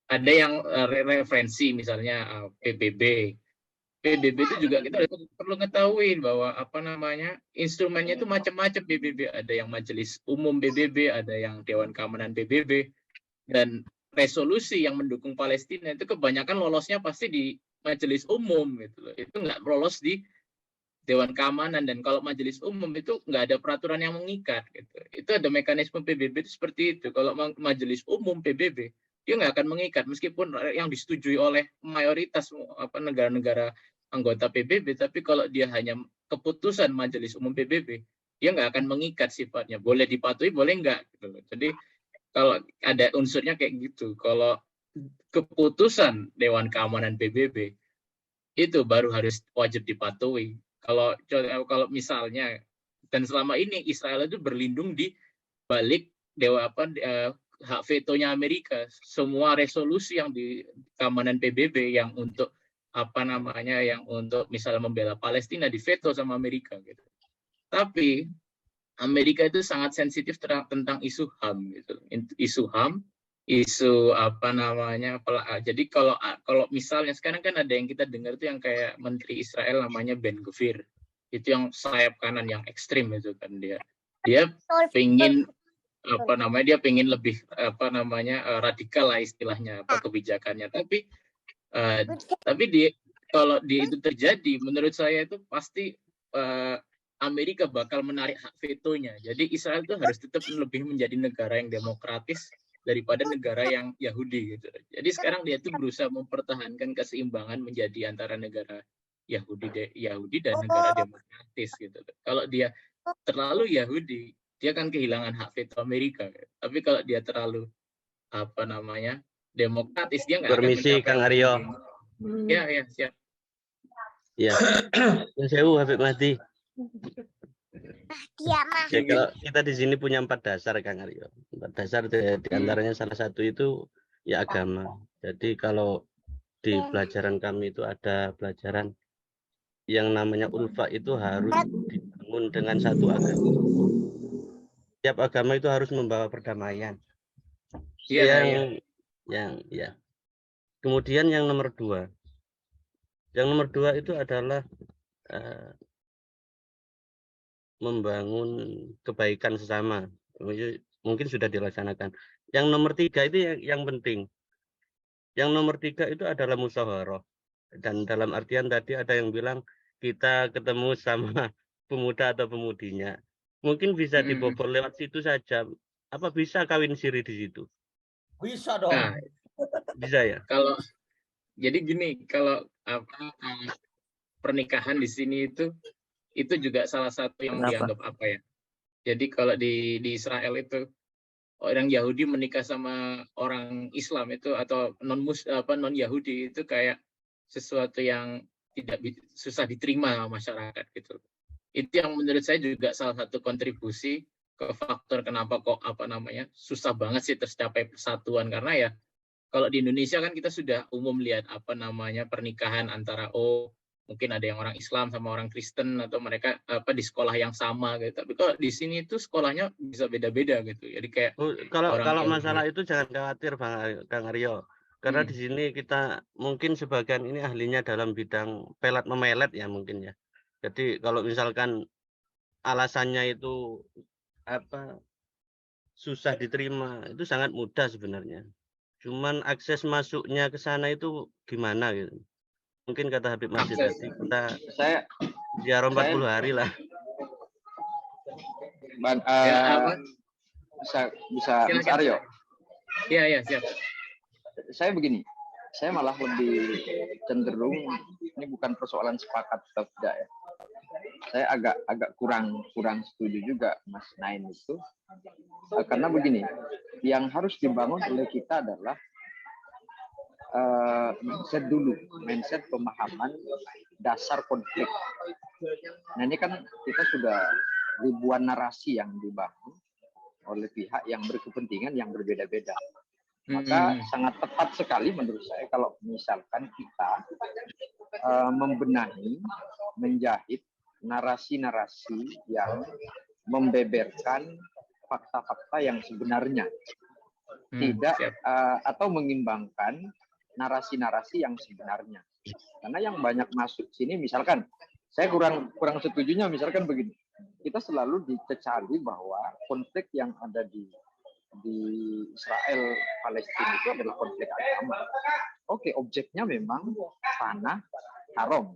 ada yang referensi misalnya PBB itu juga kita perlu ngetahui bahwa instrumennya itu macam-macam. PBB ada yang Majelis Umum PBB, ada yang Dewan Keamanan PBB, dan resolusi yang mendukung Palestina itu kebanyakan lolosnya pasti di Majelis Umum gitu loh. Itu nggak lolos di Dewan Keamanan, dan kalau Majelis Umum itu nggak ada peraturan yang mengikat gitu. Itu ada mekanisme PBB itu seperti itu. Kalau Majelis Umum PBB dia nggak akan mengikat meskipun yang disetujui oleh mayoritas negara-negara anggota PBB, tapi kalau dia hanya keputusan Majelis Umum PBB dia nggak akan mengikat sifatnya. Boleh dipatuhi, boleh nggak gitu. Jadi kalau ada unsurnya kayak gitu. Kalau keputusan Dewan Keamanan PBB itu baru harus wajib dipatuhi. Kalau misalnya, dan selama ini Israel itu berlindung di balik hak vetonya Amerika. Semua resolusi yang di keamanan PBB yang untuk yang untuk misalnya membela Palestina diveto sama Amerika gitu. Tapi Amerika itu sangat sensitif tentang isu HAM gitu. Isu HAM, isu jadi kalau misalnya sekarang kan ada yang kita dengar itu yang kayak Menteri Israel namanya Ben Gvir. Itu yang sayap kanan yang ekstrim itu kan dia pengen dia pengen lebih radikal lah istilahnya kebijakannya. Tapi kalau itu terjadi, menurut saya itu pasti Amerika bakal menarik hak vetonya. Jadi Israel itu harus tetap lebih menjadi negara yang demokratis daripada negara yang Yahudi gitu. Jadi sekarang dia tuh berusaha mempertahankan keseimbangan menjadi antara negara Yahudi dan negara demokratis gitu. Kalau dia terlalu Yahudi, dia akan kehilangan hak veto Amerika. Tapi kalau dia terlalu demokratis, dia nggak akan mencapai. Permisi Kang Aryo. Ya, siap. Ya. Sewu Habib Mahdi. Ya, kalau kita di sini punya 4 dasar Kang Aryo. 4 dasar di antaranya salah satu itu ya agama. Jadi kalau di pelajaran kami itu ada pelajaran yang namanya ulfa itu harus dibangun dengan satu agama. Tiap agama itu harus membawa perdamaian. Kemudian yang nomor 2. Yang nomor 2 itu adalah membangun kebaikan sesama. Mungkin sudah dilaksanakan. Yang nomor 3 itu yang penting. Yang nomor 3 itu adalah musyawarah. Dan dalam artian tadi ada yang bilang kita ketemu sama pemuda atau pemudinya. Mungkin bisa dibobol lewat situ saja. Apa bisa kawin siri di situ? Bisa dong. Nah, bisa ya? Jadi gini, kalau pernikahan di sini itu juga salah satu yang dianggap Jadi kalau di Israel itu orang Yahudi menikah sama orang Islam itu atau non Yahudi itu kayak sesuatu yang susah diterima masyarakat gitu. Itu yang menurut saya juga salah satu kontribusi ke faktor kenapa kok susah banget sih tercapai persatuan, karena ya kalau di Indonesia kan kita sudah umum lihat pernikahan antara mungkin ada yang orang Islam sama orang Kristen atau mereka di sekolah yang sama gitu. Tapi kalau di sini itu sekolahnya bisa beda-beda gitu. Jadi kayak kalau masalah itu jangan khawatir Kang Aryo. Karena di sini kita mungkin sebagian ini ahlinya dalam bidang pelet memelet ya mungkin ya. Jadi kalau misalkan alasannya itu susah diterima, itu sangat mudah sebenarnya. Cuman akses masuknya ke sana itu gimana gitu. Mungkin kata Habib Mahdi tadi kita ziarah 40 hari lah. bisa Mas Aryo. Iya, siap. Saya begini, saya malah lebih cenderung ini bukan persoalan sepakat atau tidak ya. Saya agak kurang setuju juga Mas Nain itu, karena begini, yang harus dibangun oleh kita adalah mindset pemahaman dasar konflik. Nah ini kan kita sudah ribuan narasi yang dibangun oleh pihak yang berkepentingan yang berbeda-beda. Maka sangat tepat sekali menurut saya kalau misalkan kita membenahi, menjahit narasi-narasi yang membeberkan fakta-fakta yang sebenarnya, tidak atau mengimbangkan narasi-narasi yang sebenarnya. Karena yang banyak masuk sini, misalkan saya kurang setujunya, misalkan begini, kita selalu dicecali bahwa konflik yang ada di Israel Palestina itu adalah konflik agama. Oke, objeknya memang tanah haram.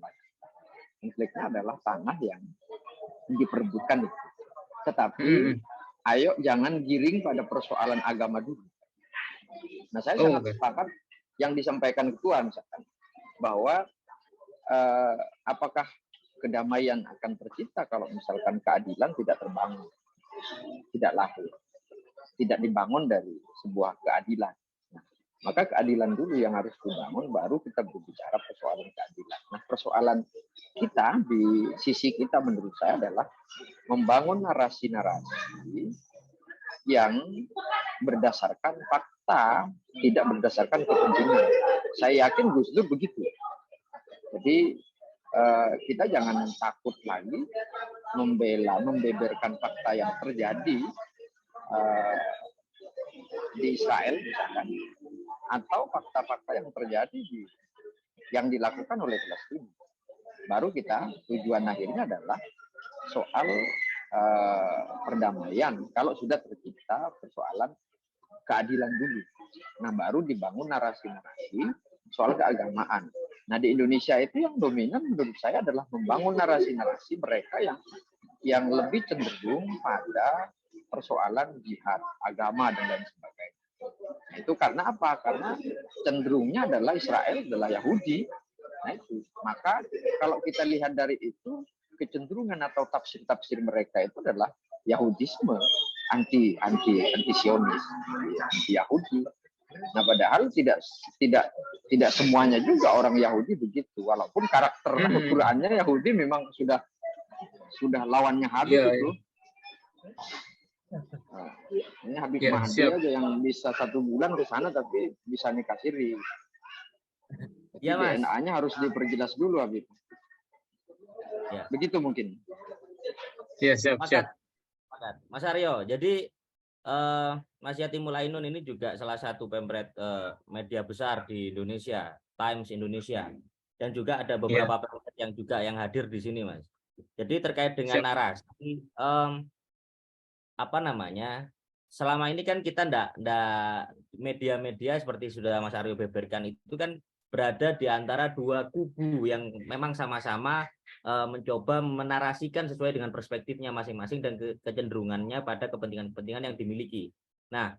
Konfliknya adalah tanah yang diperebutkan itu. Tetapi ayo jangan giring pada persoalan agama dulu. Nah, saya sangat sepakat yang disampaikan ketua misalkan bahwa apakah kedamaian akan tercipta kalau misalkan keadilan tidak terbangun, tidak lahir, tidak dibangun dari sebuah keadilan. Nah, maka keadilan dulu yang harus dibangun, baru kita berbicara persoalan keadilan. Nah, persoalan kita di sisi kita menurut saya adalah membangun narasi-narasi yang berdasarkan fakta, tidak berdasarkan kepentingan. Saya yakin Gus Dur begitu. Jadi kita jangan takut lagi membeberkan fakta yang terjadi di Israel misalkan, atau fakta-fakta yang terjadi yang dilakukan oleh Palestina. Baru kita tujuan akhirnya adalah soal perdamaian. Kalau sudah tercipta persoalan keadilan dulu, nah baru dibangun narasi-narasi soal keagamaan. Nah di Indonesia itu yang dominan menurut saya adalah membangun narasi-narasi mereka yang lebih cenderung pada persoalan jihad, agama dan lain sebagainya. Nah, itu karena apa? Karena cenderungnya adalah Israel adalah Yahudi. Nah itu. Maka kalau kita lihat dari itu, kecenderungan atau tafsir-tafsir mereka itu adalah Yahudisme, anti-Sionis, anti-Yahudi. Nah, padahal tidak semuanya juga orang Yahudi begitu. Walaupun karakter Al-Qur'annya Yahudi memang sudah lawannya Habib itu. Nah, ini Habib Mahdi aja yang bisa 1 bulan ke sana tapi bisa nikah siri. Ya, DNA-nya harus diperjelas dulu, Habib. Ya. Begitu mungkin. Iya, siap. Mas Aryo, jadi Mas Yatimul Ainun ini juga salah satu pemret media besar di Indonesia, Times Indonesia, dan juga ada beberapa pemret yang hadir di sini, Mas. Jadi terkait dengan narasi, selama ini kan kita ndak media-media seperti sudah Mas Aryo beberkan itu kan berada di antara dua kubu yang memang sama-sama mencoba menarasikan sesuai dengan perspektifnya masing-masing dan kecenderungannya pada kepentingan-kepentingan yang dimiliki. Nah,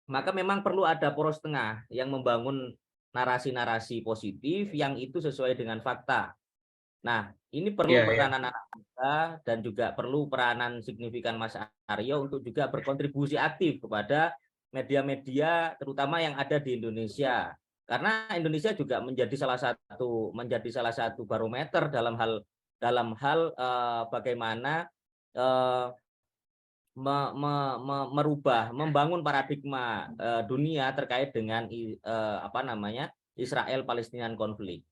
maka memang perlu ada poros tengah yang membangun narasi-narasi positif yang itu sesuai dengan fakta. Nah, ini perlu peranan anak muda dan juga perlu peranan signifikan Mas Aryo untuk juga berkontribusi aktif kepada media-media terutama yang ada di Indonesia. Karena Indonesia juga menjadi salah satu barometer dalam hal bagaimana membangun paradigma dunia terkait dengan Israel Palestinian konflik.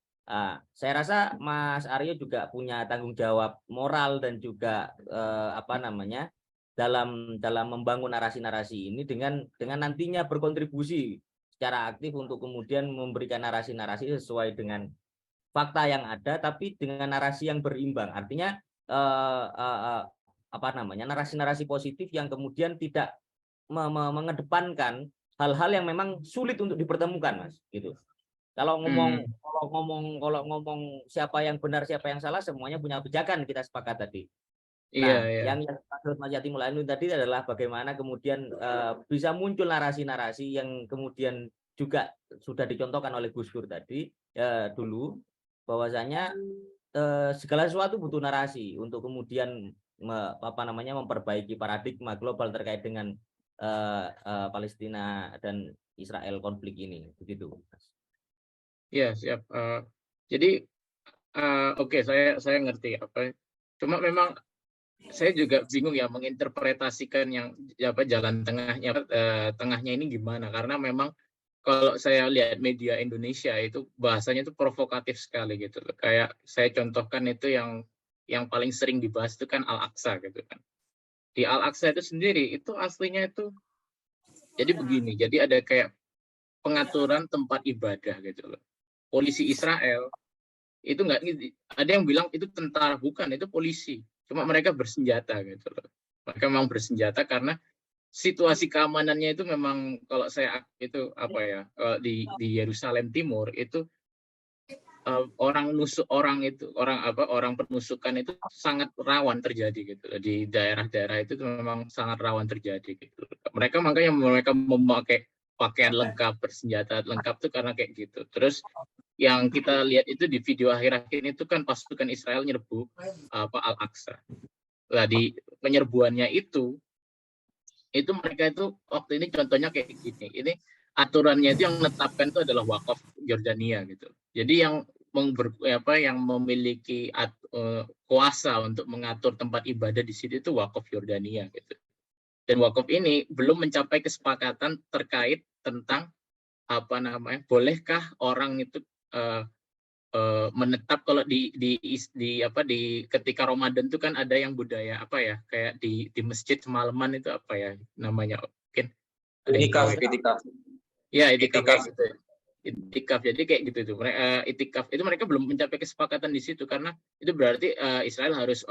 Saya rasa Mas Aryo juga punya tanggung jawab moral dan juga dalam membangun narasi-narasi ini dengan nantinya berkontribusi secara aktif untuk kemudian memberikan narasi-narasi sesuai dengan fakta yang ada, tapi dengan narasi yang berimbang. Artinya narasi-narasi positif yang kemudian tidak mengedepankan hal-hal yang memang sulit untuk dipertemukan, Mas. Gitu. Kalau ngomong siapa yang benar siapa yang salah, semuanya punya pijakan, kita sepakat tadi. Nah, yang Mas Yati Mulainu tadi adalah bagaimana kemudian bisa muncul narasi-narasi yang kemudian juga sudah dicontohkan oleh Gus Dur tadi dulu, bahwasanya segala sesuatu butuh narasi untuk kemudian memperbaiki paradigma global terkait dengan Palestina dan Israel konflik ini, begitu. Iya, siap. Jadi oke, saya ngerti apa. Cuma memang saya juga bingung ya menginterpretasikan yang jalan tengahnya ini gimana, karena memang kalau saya lihat media Indonesia itu bahasanya itu provokatif sekali gitu loh. Kayak saya contohkan itu yang paling sering dibahas itu kan Al-Aqsa gitu kan. Di Al-Aqsa itu sendiri itu aslinya itu jadi begini, jadi ada kayak pengaturan tempat ibadah gitu loh. Polisi Israel itu nggak, ada yang bilang itu tentara, bukan, itu polisi. Cuma mereka bersenjata gitu loh. Mereka memang bersenjata karena situasi keamanannya itu memang kalau saya itu apa ya, di Yerusalem Timur itu orang penusukan itu sangat rawan terjadi gitu loh. Di daerah-daerah itu memang sangat rawan terjadi gitu loh. Makanya mereka memakai pakaian lengkap, bersenjata lengkap tuh karena kayak gitu. Terus yang kita lihat itu di video akhir-akhir ini tuh kan pasukan Israel nyerbu Al-Aqsa. Nah, di penyerbuannya itu mereka itu waktu ini contohnya kayak gini. Ini aturannya itu yang menetapkan itu adalah Wakaf Yordania gitu. Jadi yang memiliki kuasa untuk mengatur tempat ibadah di situ itu Wakaf Yordania gitu. Dan Wakaf ini belum mencapai kesepakatan terkait tentang bolehkah orang itu menetap kalau di ketika Ramadan itu kan ada yang budaya kayak di masjid semalaman itu apa ya namanya, mungkin itikaf. Ya, itikaf gitu. Itikaf, jadi kayak gitu tuh. Itikaf itu mereka belum mencapai kesepakatan di situ karena itu berarti Israel harus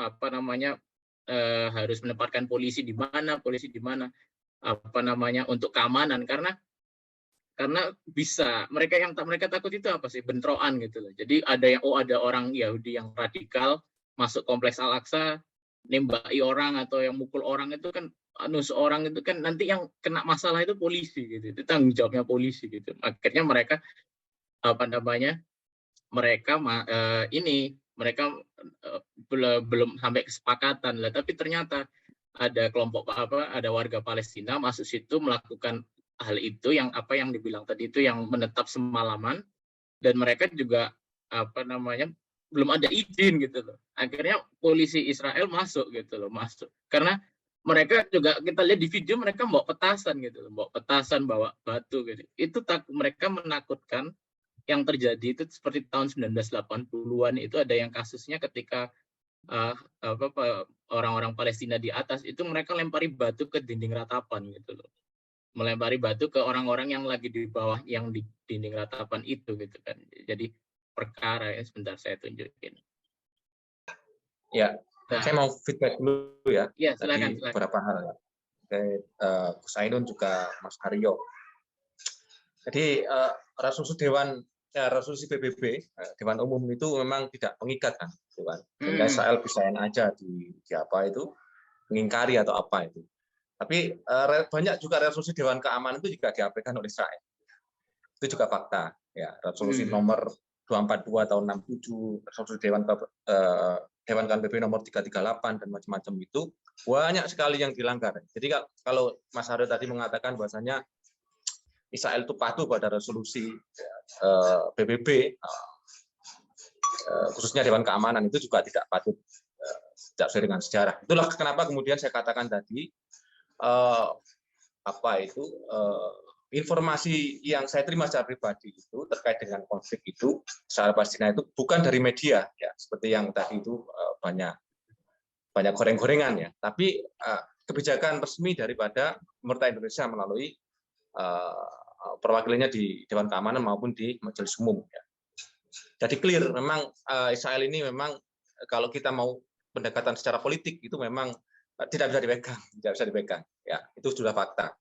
harus menempatkan polisi di mana untuk keamanan, karena bisa mereka takut itu apa sih, bentrokan gitu loh. Jadi ada orang Yahudi yang radikal masuk kompleks Al-Aqsa, nembaki orang atau yang mukul orang itu kan seorang itu kan nanti yang kena masalah itu polisi gitu. Itu tanggung jawabnya polisi gitu. Akhirnya mereka belum sampai kesepakatan lah, tapi ternyata ada ada warga Palestina masuk situ melakukan hal itu yang dibilang tadi itu yang menetap semalaman, dan mereka juga belum ada izin gitu loh. Akhirnya polisi Israel masuk gitu loh, karena mereka juga kita lihat di video mereka bawa petasan gitu loh, bawa batu gitu. Itu mereka menakutkan. Yang terjadi itu seperti tahun 1980-an itu ada yang kasusnya ketika orang-orang Palestina di atas itu mereka lempari batu ke dinding ratapan gitu loh. Melempari batu ke orang-orang yang lagi di bawah yang di dinding ratapan itu gitu kan. Jadi perkara ya, sebentar saya tunjukin. Ya, saya mau feedback dulu ya. Ya, silakan. Beberapa hal ya. Gus Ainun juga Mas Aryo. Jadi resolusi PBB Dewan Umum itu memang tidak mengikat kan, sehingga Israel bisa aja di apa itu mengingkari atau apa itu. Tapi banyak juga resolusi Dewan Keamanan itu juga diabaikan oleh Israel. Itu juga fakta. Ya, resolusi nomor 242 tahun 67, resolusi Dewan Keamanan PBB nomor 338 dan macam-macam itu banyak sekali yang dilanggar. Jadi kalau Mas Aryo tadi mengatakan bahwasanya Israel itu patuh pada resolusi PBB, khususnya Dewan Keamanan itu juga tidak patut, tidak sesuai dengan sejarah. Itulah kenapa kemudian saya katakan tadi informasi yang saya terima secara pribadi itu terkait dengan konflik itu secara Palestina itu bukan dari media ya, seperti yang tadi itu banyak goreng-gorengan ya, tapi kebijakan resmi daripada pemerintah Indonesia melalui perwakilannya di Dewan Keamanan maupun di Majelis Umum. Ya. Jadi clear, memang Israel ini memang kalau kita mau pendekatan secara politik itu memang tidak bisa dipegang. Ya, itu sudah fakta.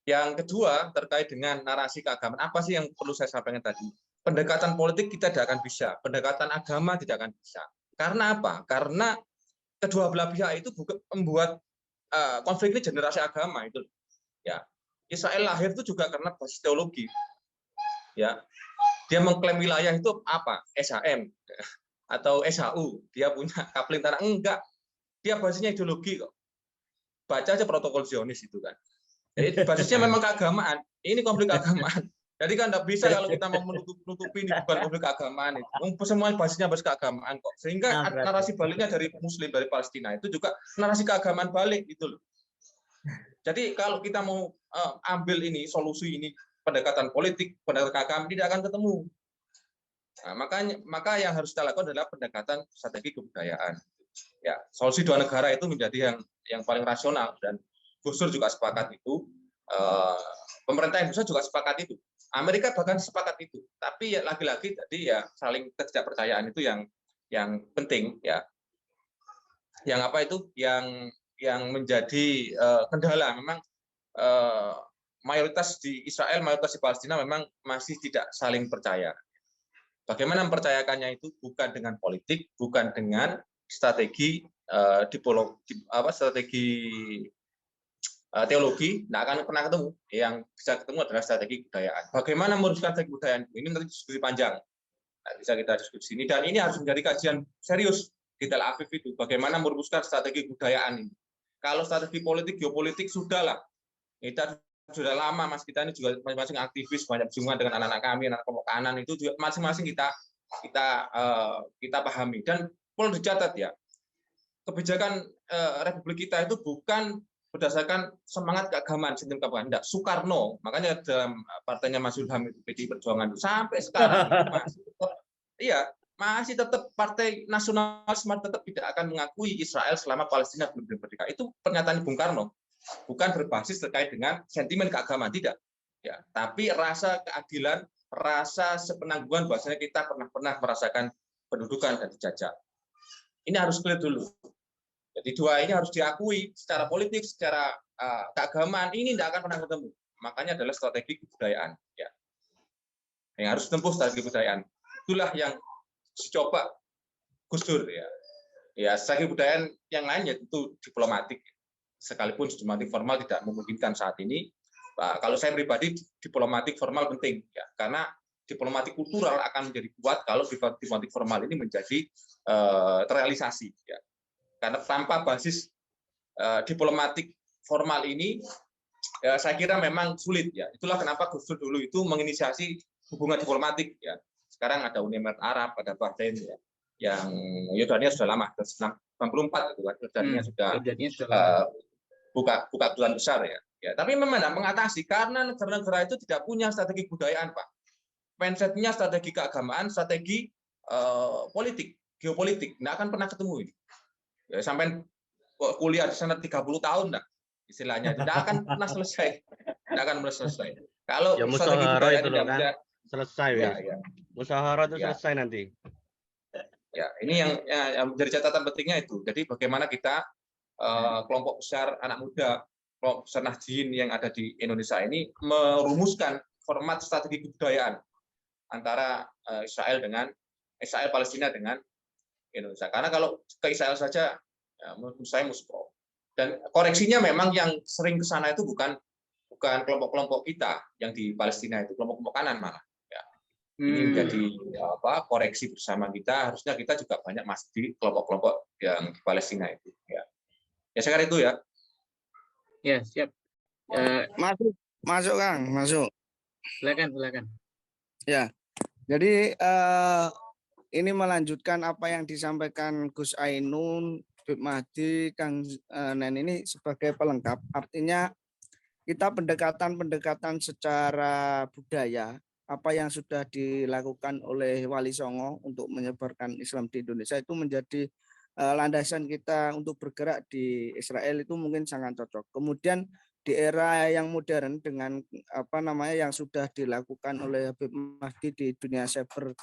Yang kedua terkait dengan narasi keagamaan, apa sih yang perlu saya sampaikan tadi? Pendekatan politik kita tidak akan bisa, pendekatan agama tidak akan bisa. Karena apa? Karena kedua belah pihak itu bukan membuat konflik ini generasi agama itu. Ya, Israel lahir itu juga karena basis teologi. Ya, dia mengklaim wilayah itu apa? SHM atau SHU. Dia punya kapling tanah, enggak. Dia basisnya ideologi kok. Baca aja protokol Zionis itu kan. Jadi basisnya memang keagamaan. Ini konflik keagamaan. Jadi kan tidak bisa kalau kita mau menutupi ini bukan konflik keagamaan itu. Semua basisnya basis keagamaan kok. Sehingga narasi baliknya dari Muslim, dari Palestina itu juga narasi keagamaan balik gitu loh. Jadi kalau kita mau ambil ini solusi ini pendekatan politik, pendekatan keagamaan tidak akan ketemu. Nah, maka yang harus kita lakukan adalah pendekatan strategi kebudayaan. Ya, solusi dua negara itu menjadi yang paling rasional dan Gus Dur juga sepakat itu. Pemerintah Indonesia juga sepakat itu. Amerika bahkan sepakat itu. Tapi ya lagi-lagi tadi ya saling ketidakpercayaan itu yang penting ya. Yang apa itu yang menjadi kendala memang mayoritas di Israel, mayoritas di Palestina memang masih tidak saling percaya. Bagaimana mempercayakannya itu bukan dengan politik, bukan dengan strategi teologi, tidak akan pernah ketemu. Yang bisa ketemu adalah strategi kebudayaan. Bagaimana meneruskan strategi kebudayaan? Ini nanti diskusi panjang. Nah, bisa kita diskusi ini. Dan ini harus menjadi kajian serius di Tel Aviv itu. Bagaimana merumuskan strategi kebudayaan ini. Kalau strategi politik, geopolitik, sudahlah. Kita sudah lama, Mas. Kita ini juga masing-masing aktivis, banyak berhubungan dengan anak-anak kami, anak kelompok kanan, itu juga masing-masing kita pahami. Dan perlu dicatat ya, kebijakan Republik kita itu bukan berdasarkan semangat keagamaan, sentimen keagamaan. Tidak, Soekarno, makanya dalam partainya Mas Ilham itu PDI Perjuangan itu sampai sekarang masih tetap partai nasionalisme tetap tidak akan mengakui Israel selama Palestina belum merdeka. Itu pernyataan Bung Karno, bukan berbasis terkait dengan sentimen keagamaan, tidak. Ya, tapi rasa keadilan, rasa sepenanggungan bahwasanya kita pernah merasakan pendudukan dan dijajah. Ini harus clear dulu. Jadi dua ini harus diakui secara politik, secara keagamaan ini tidak akan pernah ketemu. Makanya adalah strategi kebudayaan. Ya. Yang harus tempuh strategi kebudayaan. Itulah yang dicoba Gus Dur ya. Ya strategi kebudayaan yang lain yaitu diplomatik. Sekalipun diplomatik formal tidak memungkinkan saat ini. Kalau saya pribadi diplomatik formal penting ya, karena diplomatik kultural akan menjadi kuat kalau diplomatik formal ini menjadi terrealisasi ya. Karena tanpa basis diplomatik formal ini, ya, saya kira memang sulit ya. Itulah kenapa Gus Dur dulu itu menginisiasi hubungan diplomatik ya. Sekarang ada Uni Emirat Arab, ada Bahrain ya. Yang Yordania sudah lama, 1994 itu kan. Yordania sudah buka kedutaan besar ya. Ya, tapi memang mengatasi karena negara-negara itu tidak punya strategi kebudayaan, Pak. Mindset-nya strategi keagamaan, strategi politik, geopolitik, tidak akan pernah ketemu ini. Ya, sampai kuliah di sana 30 tahun enggak istilahnya tidak akan pernah selesai. Tidak akan pernah selesai. Kalau ya musyawarah itu loh kan selesai ya. Musyawarah itu selesai nanti. Ya, ini yang menjadi catatan pentingnya itu. Jadi bagaimana kita kelompok besar anak muda, kelompok besar Nahdien yang ada di Indonesia ini merumuskan format strategi kebudayaan antara Israel Palestina dengan Indonesia. Karena kalau ke Israel saja, ya, menurut saya muspro. Dan koreksinya memang yang sering ke sana itu bukan kelompok-kelompok kita yang di Palestina itu, kelompok-kelompok kanan malah. Ya. Ini menjadi koreksi bersama kita. Harusnya kita juga banyak masuk di kelompok-kelompok yang di Palestina itu. Ya, saya kira itu ya. Ya siap. Masuk Kang, masuk. Silakan. Ya, jadi ini melanjutkan apa yang disampaikan Gus Ainun, Bib Mahdi, Kang Nen ini sebagai pelengkap. Artinya kita pendekatan secara budaya, apa yang sudah dilakukan oleh Wali Songo untuk menyebarkan Islam di Indonesia itu menjadi landasan kita untuk bergerak di Israel itu mungkin sangat cocok. Kemudian di era yang modern dengan yang sudah dilakukan oleh Bib Mahdi di dunia cyber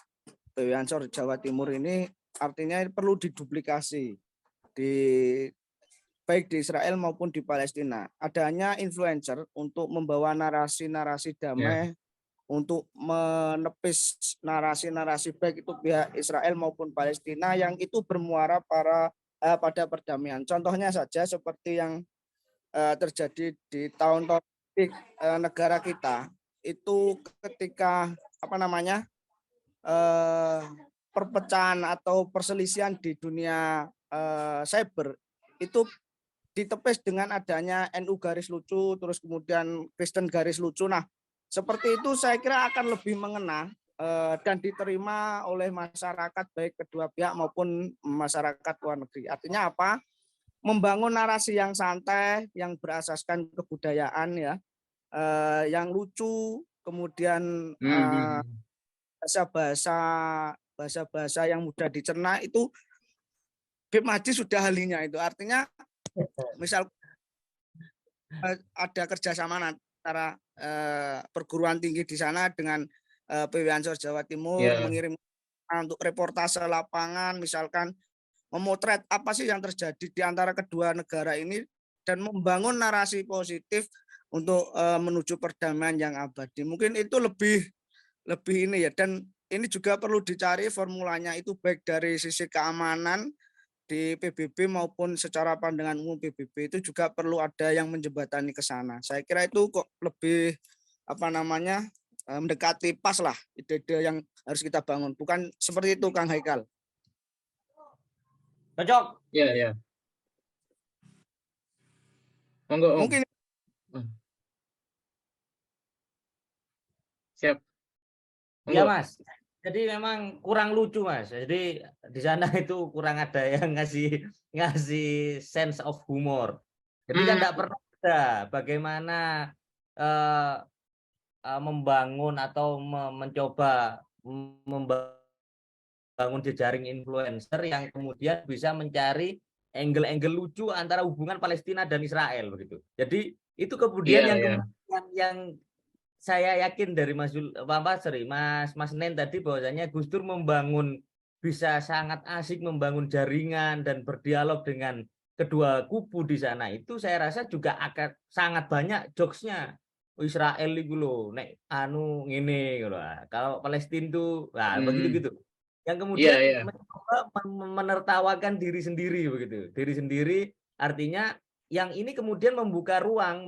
PW Ansor Jawa Timur ini artinya perlu diduplikasi baik di Israel maupun di Palestina. Adanya influencer untuk membawa narasi-narasi damai, untuk menepis narasi-narasi baik itu pihak Israel maupun Palestina yang itu bermuara pada pada perdamaian. Contohnya saja seperti yang terjadi di tahun-tahun negara kita itu ketika perpecahan atau perselisihan di dunia cyber itu ditepis dengan adanya NU garis lucu, terus kemudian Kristen garis lucu. Nah, seperti itu saya kira akan lebih mengena dan diterima oleh masyarakat baik kedua pihak maupun masyarakat luar negeri. Artinya apa? Membangun narasi yang santai, yang berasaskan kebudayaan ya, yang lucu, kemudian bahasa-bahasa yang mudah dicerna itu Bib Mahdi sudah ahlinya itu. Artinya misal ada kerjasama antara perguruan tinggi di sana dengan PW Ansor Jawa Timur mengirim untuk reportase lapangan, misalkan memotret apa sih yang terjadi di antara kedua negara ini dan membangun narasi positif untuk menuju perdamaian yang abadi. Mungkin itu lebih ini ya, dan ini juga perlu dicari formulanya itu baik dari sisi keamanan di PBB maupun secara pandangan umum PBB itu juga perlu ada yang menjembatani ke sana. Saya kira itu kok lebih mendekati pas lah ide-ide yang harus kita bangun. Bukan seperti itu Kang Haikal. Cocok. Iya. Monggo. Mungkin. Siap. Iya Mas. Jadi memang kurang lucu Mas. Jadi di sana itu kurang ada yang ngasih sense of humor. Jadi kan tidak pernah ada bagaimana membangun atau mencoba membangun jejaring influencer yang kemudian bisa mencari angle-angle lucu antara hubungan Palestina dan Israel begitu. Jadi itu kemudian yang saya yakin dari Mas Nen tadi bahwasanya Gus Dur bisa sangat asik membangun jaringan dan berdialog dengan kedua kubu di sana, itu saya rasa juga akan sangat banyak jokesnya. Israel itu loh, nek ngene gitu. Kalau Palestina itu begitu. Yang kemudian mencoba menertawakan diri sendiri begitu. Diri sendiri artinya yang ini kemudian membuka ruang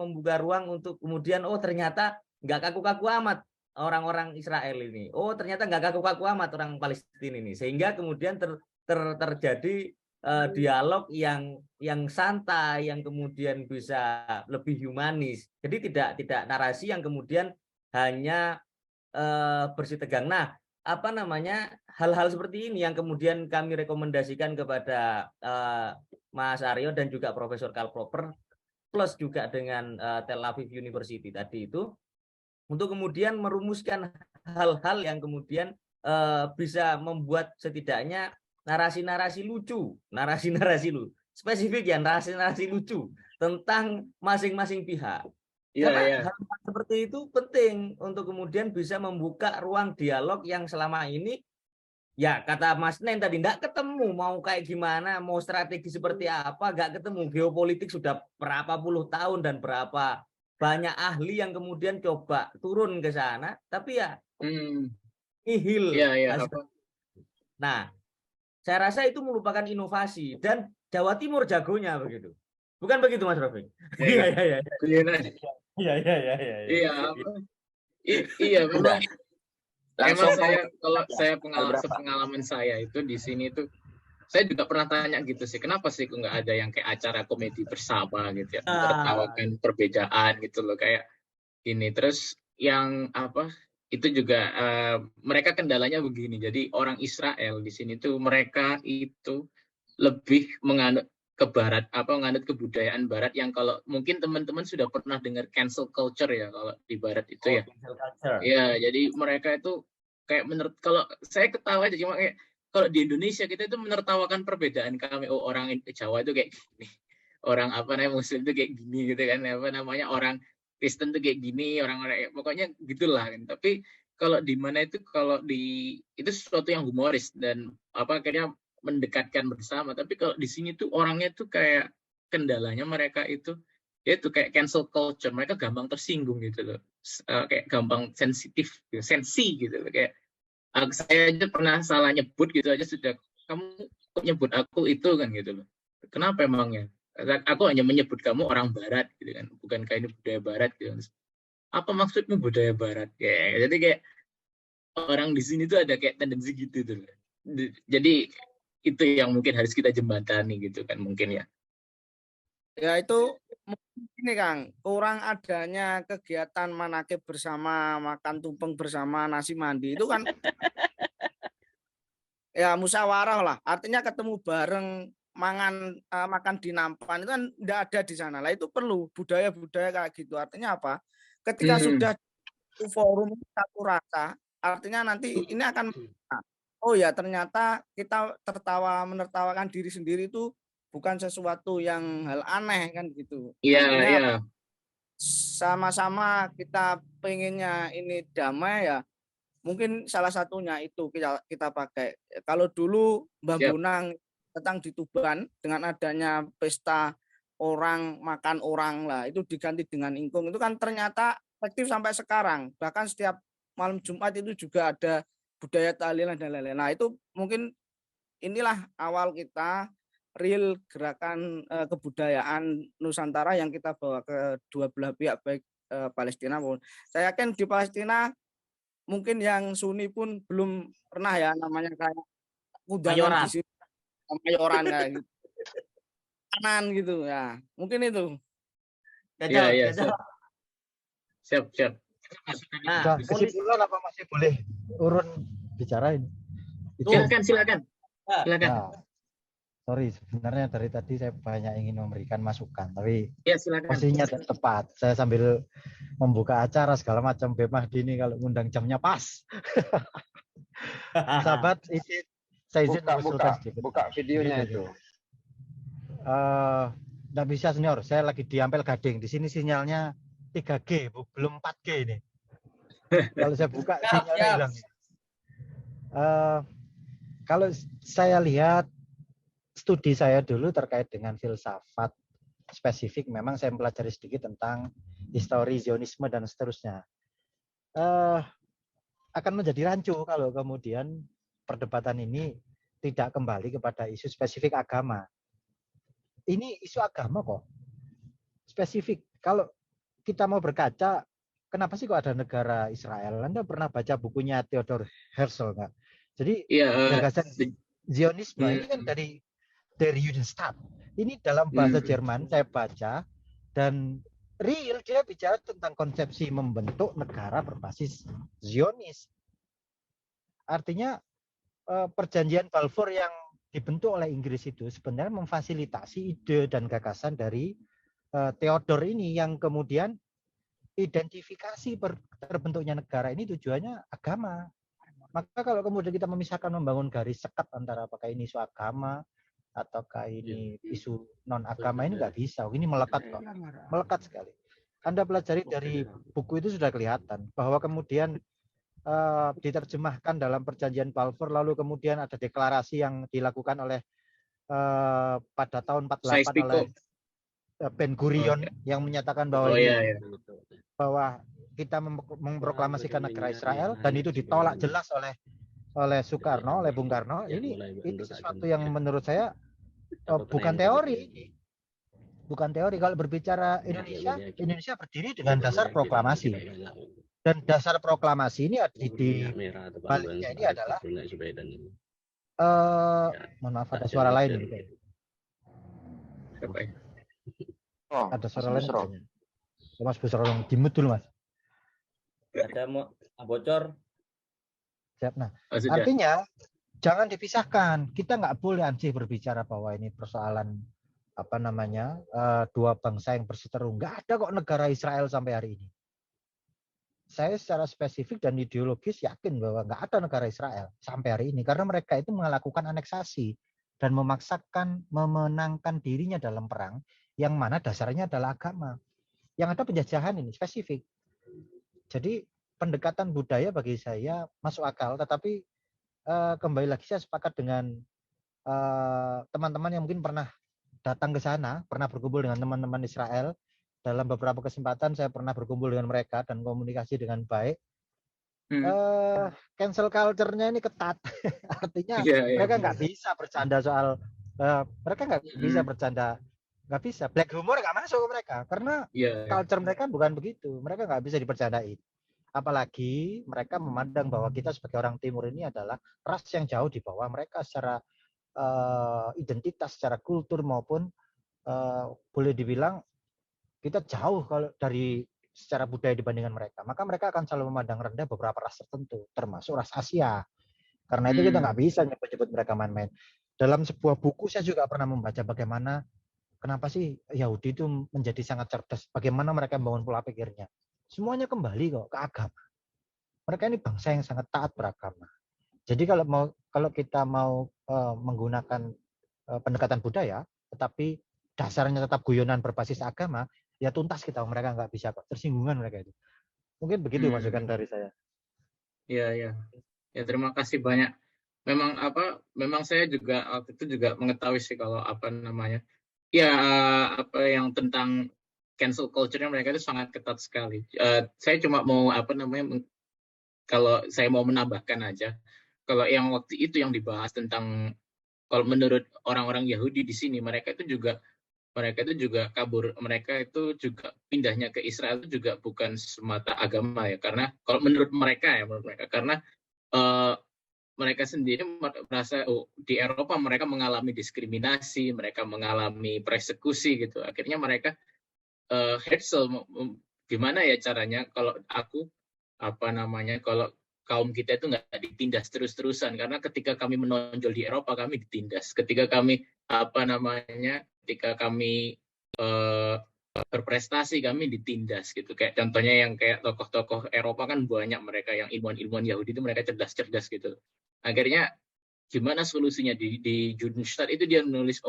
untuk kemudian ternyata nggak kaku-kaku amat orang-orang Israel ini. Ternyata nggak kaku-kaku amat orang Palestina ini. Sehingga kemudian terjadi dialog yang santai, yang kemudian bisa lebih humanis. Jadi tidak narasi yang kemudian hanya bersih tegang. Nah, hal-hal seperti ini yang kemudian kami rekomendasikan kepada Mas Aryo dan juga Profesor Karl Popper plus juga dengan Tel Aviv University tadi itu, untuk kemudian merumuskan hal-hal yang kemudian bisa membuat setidaknya narasi-narasi lucu, spesifik ya, narasi-narasi lucu tentang masing-masing pihak. Karena hal seperti itu penting untuk kemudian bisa membuka ruang dialog yang selama ini, ya kata Mas Nen tadi, enggak ketemu mau kayak gimana, mau strategi seperti apa, enggak ketemu. Geopolitik sudah berapa puluh tahun dan berapa banyak ahli yang kemudian coba turun ke sana, tapi ya nihil. Nah, saya rasa itu merupakan inovasi dan Jawa Timur jagonya begitu. Bukan begitu Mas Rofi? Iya. Memang. Emang saya pengalaman saya itu di sini tuh, saya juga pernah tanya gitu sih, kenapa sih kok nggak ada yang kayak acara komedi bersama gitu ya, tertawakan perbedaan gitu loh kayak gini. Terus yang itu juga mereka kendalanya begini. Jadi orang Israel di sini tuh mereka itu lebih menganut ke barat, menganut kebudayaan barat yang kalau mungkin teman-teman sudah pernah dengar cancel culture ya kalau di barat itu ya. Ya, jadi mereka itu kayak kalau saya ketawa aja cuma kayak kalau di Indonesia kita itu menertawakan perbedaan kami. Orang Jawa itu kayak gini, orang Muslim itu kayak gini gitu kan, orang Kristen tuh kayak gini, orang-orang pokoknya gitulah kan. Tapi kalau di mana itu itu sesuatu yang humoris dan akhirnya mendekatkan bersama. Tapi kalau di sini tuh orangnya tuh kayak kendalanya mereka itu yaitu kayak cancel culture. Mereka gampang tersinggung gitu loh. Kayak gampang sensitif, sensi gitu loh. Kayak saya aja pernah salah nyebut gitu aja sudah, kamu kok nyebut aku itu kan gitu loh. Kenapa emangnya? Aku hanya menyebut kamu orang Barat gitu kan, bukankah ini budaya Barat gitu kan. Apa maksudmu budaya Barat? Ya, jadi kayak orang di sini tuh ada kayak tendensi gitu tuh. Jadi itu yang mungkin harus kita jembatani gitu kan mungkin ya. Ya itu ini Kang, kurang adanya kegiatan manakib bersama, makan tumpeng bersama, nasi mandi itu kan ya musyawarah lah. Artinya ketemu bareng, makan di nampan itu kan tidak ada di sana. Lah itu perlu budaya-budaya kayak gitu. Artinya apa? Ketika sudah forum satu rasa, artinya nanti ini akan oh ya ternyata kita menertawakan diri sendiri itu bukan sesuatu yang hal aneh kan gitu. Iya. Sama-sama kita pengennya ini damai ya. Mungkin salah satunya itu kita pakai. Kalau dulu Mbah Bonang datang di Tuban dengan adanya pesta orang makan orang lah, itu diganti dengan ingkung. Itu kan ternyata efektif sampai sekarang. Bahkan setiap malam Jumat itu juga ada budaya tahlilan dan lain-lain. Nah, itu mungkin inilah awal kita real gerakan kebudayaan Nusantara yang kita bawa ke dua belah pihak, baik Palestina maupun saya yakin di Palestina mungkin yang Sunni pun belum pernah ya namanya kayak undangan di sini mayoran kayak gitu. Kanan gitu ya. Mungkin itu. Iya. Siap. Nah, kesimpulan apa masih boleh urun bicarain? Silakan. Nah, sorry, sebenarnya dari tadi saya banyak ingin memberikan masukan, tapi posisinya tepat. Saya sambil membuka acara segala macam, Beb Mahdi ini kalau ngundang jamnya pas. Sahabat, saya izin buka videonya itu. Nggak bisa senior, saya lagi di Ampel Gading. Di sini sinyalnya 3G, belum 4G ini. Kalau saya buka sinyalnya hilang. Kalau saya lihat studi saya dulu terkait dengan filsafat spesifik, memang saya mempelajari sedikit tentang histori Zionisme dan seterusnya. Akan menjadi rancu kalau kemudian perdebatan ini tidak kembali kepada isu spesifik agama. Ini isu agama kok. Spesifik. Kalau kita mau berkaca, kenapa sih kok ada negara Israel? Anda pernah baca bukunya Theodor Herzl nggak? Jadi gagasan Zionisme ini kan dari Judenstaat. Ini dalam bahasa Jerman saya baca, dan real dia bicara tentang konsepsi membentuk negara berbasis Zionis. Artinya perjanjian Balfour yang dibentuk oleh Inggris itu sebenarnya memfasilitasi ide dan gagasan dari Theodor ini, yang kemudian identifikasi terbentuknya negara ini tujuannya agama. Maka kalau kemudian kita memisahkan, membangun garis sekat antara apakah ini isu agama ataukah ini isu non agama, ini nggak bisa. Ini melekat kok, melekat sekali. Anda pelajari dari buku itu sudah kelihatan bahwa kemudian diterjemahkan dalam perjanjian Balfour, lalu kemudian ada deklarasi yang dilakukan oleh pada tahun 48 oleh Ben Gurion yang menyatakan bahwa bahwa kita memproklamasikan negara Israel, dan itu ditolak jelas oleh Soekarno, oleh Bung Karno. Ini sesuatu yang menurut saya bukan teori. Bukan teori. Kalau berbicara Indonesia berdiri dengan dasar proklamasi. Dan dasar proklamasi ini di baliknya ini adalah mohon maaf, ada suara lain gitu. Ada suara lain. Mas Busro, dimut dulu Mas. Ada mau bocor. Siap. Nah, artinya jangan dipisahkan. Kita nggak boleh ansih berbicara bahwa ini persoalan dua bangsa yang berseteru. Nggak ada kok negara Israel sampai hari ini. Saya secara spesifik dan ideologis yakin bahwa nggak ada negara Israel sampai hari ini, karena mereka itu melakukan aneksasi dan memenangkan dirinya dalam perang yang mana dasarnya adalah agama. Yang ada penjajahan ini spesifik. Jadi pendekatan budaya bagi saya masuk akal, tetapi kembali lagi saya sepakat dengan teman-teman yang mungkin pernah datang ke sana, pernah berkumpul dengan teman-teman Israel. Dalam beberapa kesempatan saya pernah berkumpul dengan mereka dan komunikasi dengan baik. Cancel culture-nya ini ketat. Artinya mereka nggak bisa bercanda soal Mereka nggak bisa bercanda, nggak bisa. Black humor nggak masuk ke mereka karena culture mereka bukan begitu. Mereka nggak bisa dipercandain. Apalagi mereka memandang bahwa kita sebagai orang Timur ini adalah ras yang jauh di bawah mereka secara identitas, secara kultur maupun boleh dibilang kita jauh kalau dari secara budaya dibandingkan mereka. Maka mereka akan selalu memandang rendah beberapa ras tertentu, termasuk ras Asia. Karena itu kita nggak bisa nyebut-nyebut mereka main-main. Dalam sebuah buku saya juga pernah membaca bagaimana kenapa sih Yahudi itu menjadi sangat cerdas, bagaimana mereka membangun pola pikirnya. Semuanya kembali kok ke agama. Mereka ini bangsa yang sangat taat beragama. Jadi kalau kita mau menggunakan pendekatan budaya, tetapi dasarnya tetap guyonan berbasis agama, ya tuntas kita. Mereka nggak bisa kok, tersinggungan mereka itu. Mungkin begitu masukan dari saya. Iya. Ya terima kasih banyak. Memang saya juga waktu itu juga mengetahui sih kalau yang tentang cancel culture-nya mereka itu sangat ketat sekali. Saya cuma mau kalau saya mau menambahkan aja, kalau yang waktu itu yang dibahas tentang kalau menurut orang-orang Yahudi di sini mereka itu juga kabur, mereka itu juga pindahnya ke Israel itu juga bukan semata agama ya, karena kalau menurut mereka karena mereka sendiri merasa di Eropa mereka mengalami diskriminasi, mereka mengalami persekusi gitu. Akhirnya mereka Herzl gimana ya caranya kalau kalau kaum kita itu nggak ditindas terus-terusan, karena ketika kami menonjol di Eropa kami ditindas, ketika kami berprestasi kami ditindas gitu. Kayak contohnya yang kayak tokoh-tokoh Eropa kan banyak mereka yang ilmuwan Yahudi itu mereka cerdas-cerdas gitu. Akhirnya gimana solusinya di Judenstadt itu dia menulis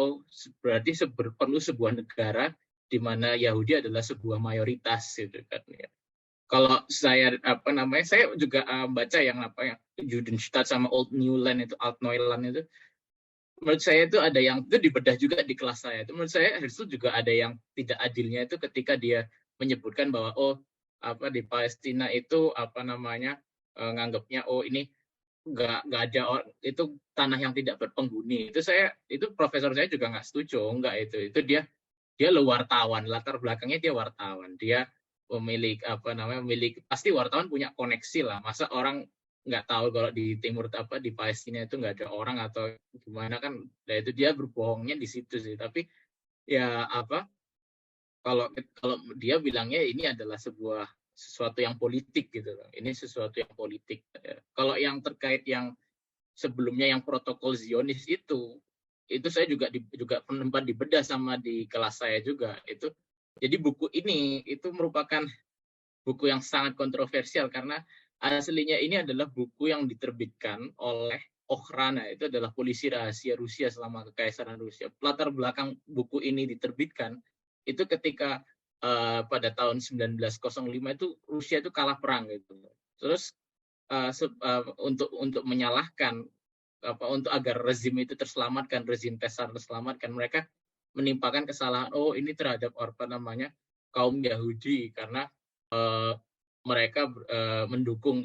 berarti perlu sebuah negara di mana Yahudi adalah sebuah mayoritas gitu kan ya. Kalau saya saya juga baca yang Judenstadt sama Old Newland itu Altneuland itu, menurut saya itu ada yang itu dibedah juga di kelas saya. Itu menurut saya Herzl juga ada yang tidak adilnya itu ketika dia menyebutkan bahwa di Palestina itu nganggapnya ini nggak ada itu tanah yang tidak berpenghuni. Itu profesor saya juga nggak setuju. Enggak, itu dia wartawan, latar belakangnya dia wartawan. Dia pasti wartawan punya koneksi lah. Masa orang nggak tahu kalau di timur di Palestina itu nggak ada orang atau gimana kan? Nah itu dia berbohongnya di situ sih. Tapi ya kalau dia bilangnya ini adalah sesuatu yang politik gitu. Ini sesuatu yang politik. Kalau yang terkait yang sebelumnya yang protokol Zionis itu saya juga sempat dibedah sama di kelas saya juga itu. Jadi buku ini itu merupakan buku yang sangat kontroversial karena aslinya ini adalah buku yang diterbitkan oleh Okhrana, itu adalah polisi rahasia Rusia selama Kekaisaran Rusia. Latar belakang buku ini diterbitkan itu ketika pada tahun 1905 itu Rusia itu kalah perang gitu. Terus untuk menyalahkan untuk agar rezim itu terselamatkan, rezim Tsar terselamatkan, mereka menimpakan kesalahan ini terhadap kaum Yahudi karena mereka mendukung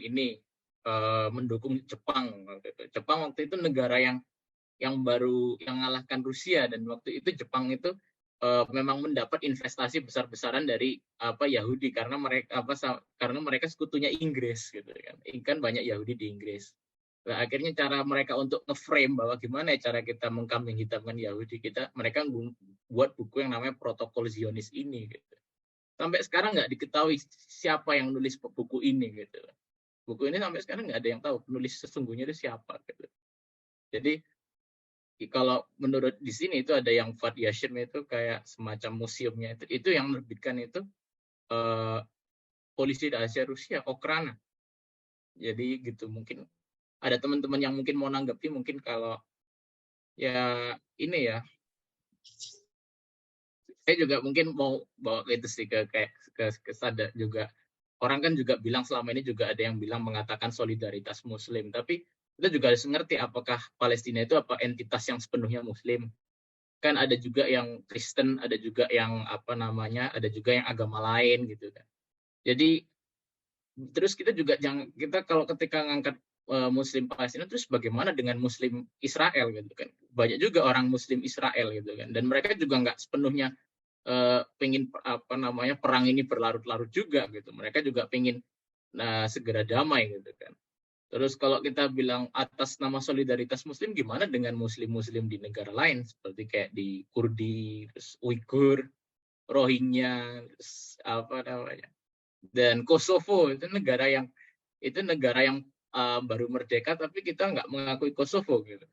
Jepang. Jepang waktu itu negara yang baru yang mengalahkan Rusia, dan waktu itu Jepang itu memang mendapat investasi besar-besaran dari Yahudi karena mereka sekutunya Inggris gitu kan. Kan banyak Yahudi di Inggris. Nah, akhirnya cara mereka untuk nge-frame bahwa gimana cara kita mengkambing hitamkan Yahudi, mereka buat buku yang namanya Protokol Zionis ini gitu. Sampai sekarang nggak diketahui siapa yang nulis buku ini gitu. Buku ini sampai sekarang nggak ada yang tahu penulis sesungguhnya itu siapa gitu. Jadi kalau menurut di sini itu ada yang Yad Vashem itu kayak semacam museumnya itu yang menerbitkan itu polisi rahasia Rusia, Okhrana. Jadi gitu, mungkin ada teman-teman yang mungkin mau nanggapi, mungkin kalau ya ini ya saya juga mungkin mau bawa itu sih ke sadar juga. Orang kan juga bilang selama ini juga ada yang bilang mengatakan solidaritas Muslim, tapi kita juga harus mengerti apakah Palestina itu entitas yang sepenuhnya Muslim. Kan ada juga yang Kristen, ada juga yang ada juga yang agama lain gitu kan. Jadi terus kita juga kita kalau ketika ngangkat Muslim Palestina, terus bagaimana dengan Muslim Israel gitu kan? Banyak juga orang Muslim Israel gitu kan, dan mereka juga nggak sepenuhnya pengen perang ini berlarut-larut juga gitu. Mereka juga pengen segera damai gitu kan. Terus kalau kita bilang atas nama solidaritas Muslim, gimana dengan Muslim-Muslim di negara lain seperti kayak di Kurdi, terus Uighur, Rohingya, terus dan Kosovo, itu negara yang baru merdeka, tapi kita nggak mengakui Kosovo gitu.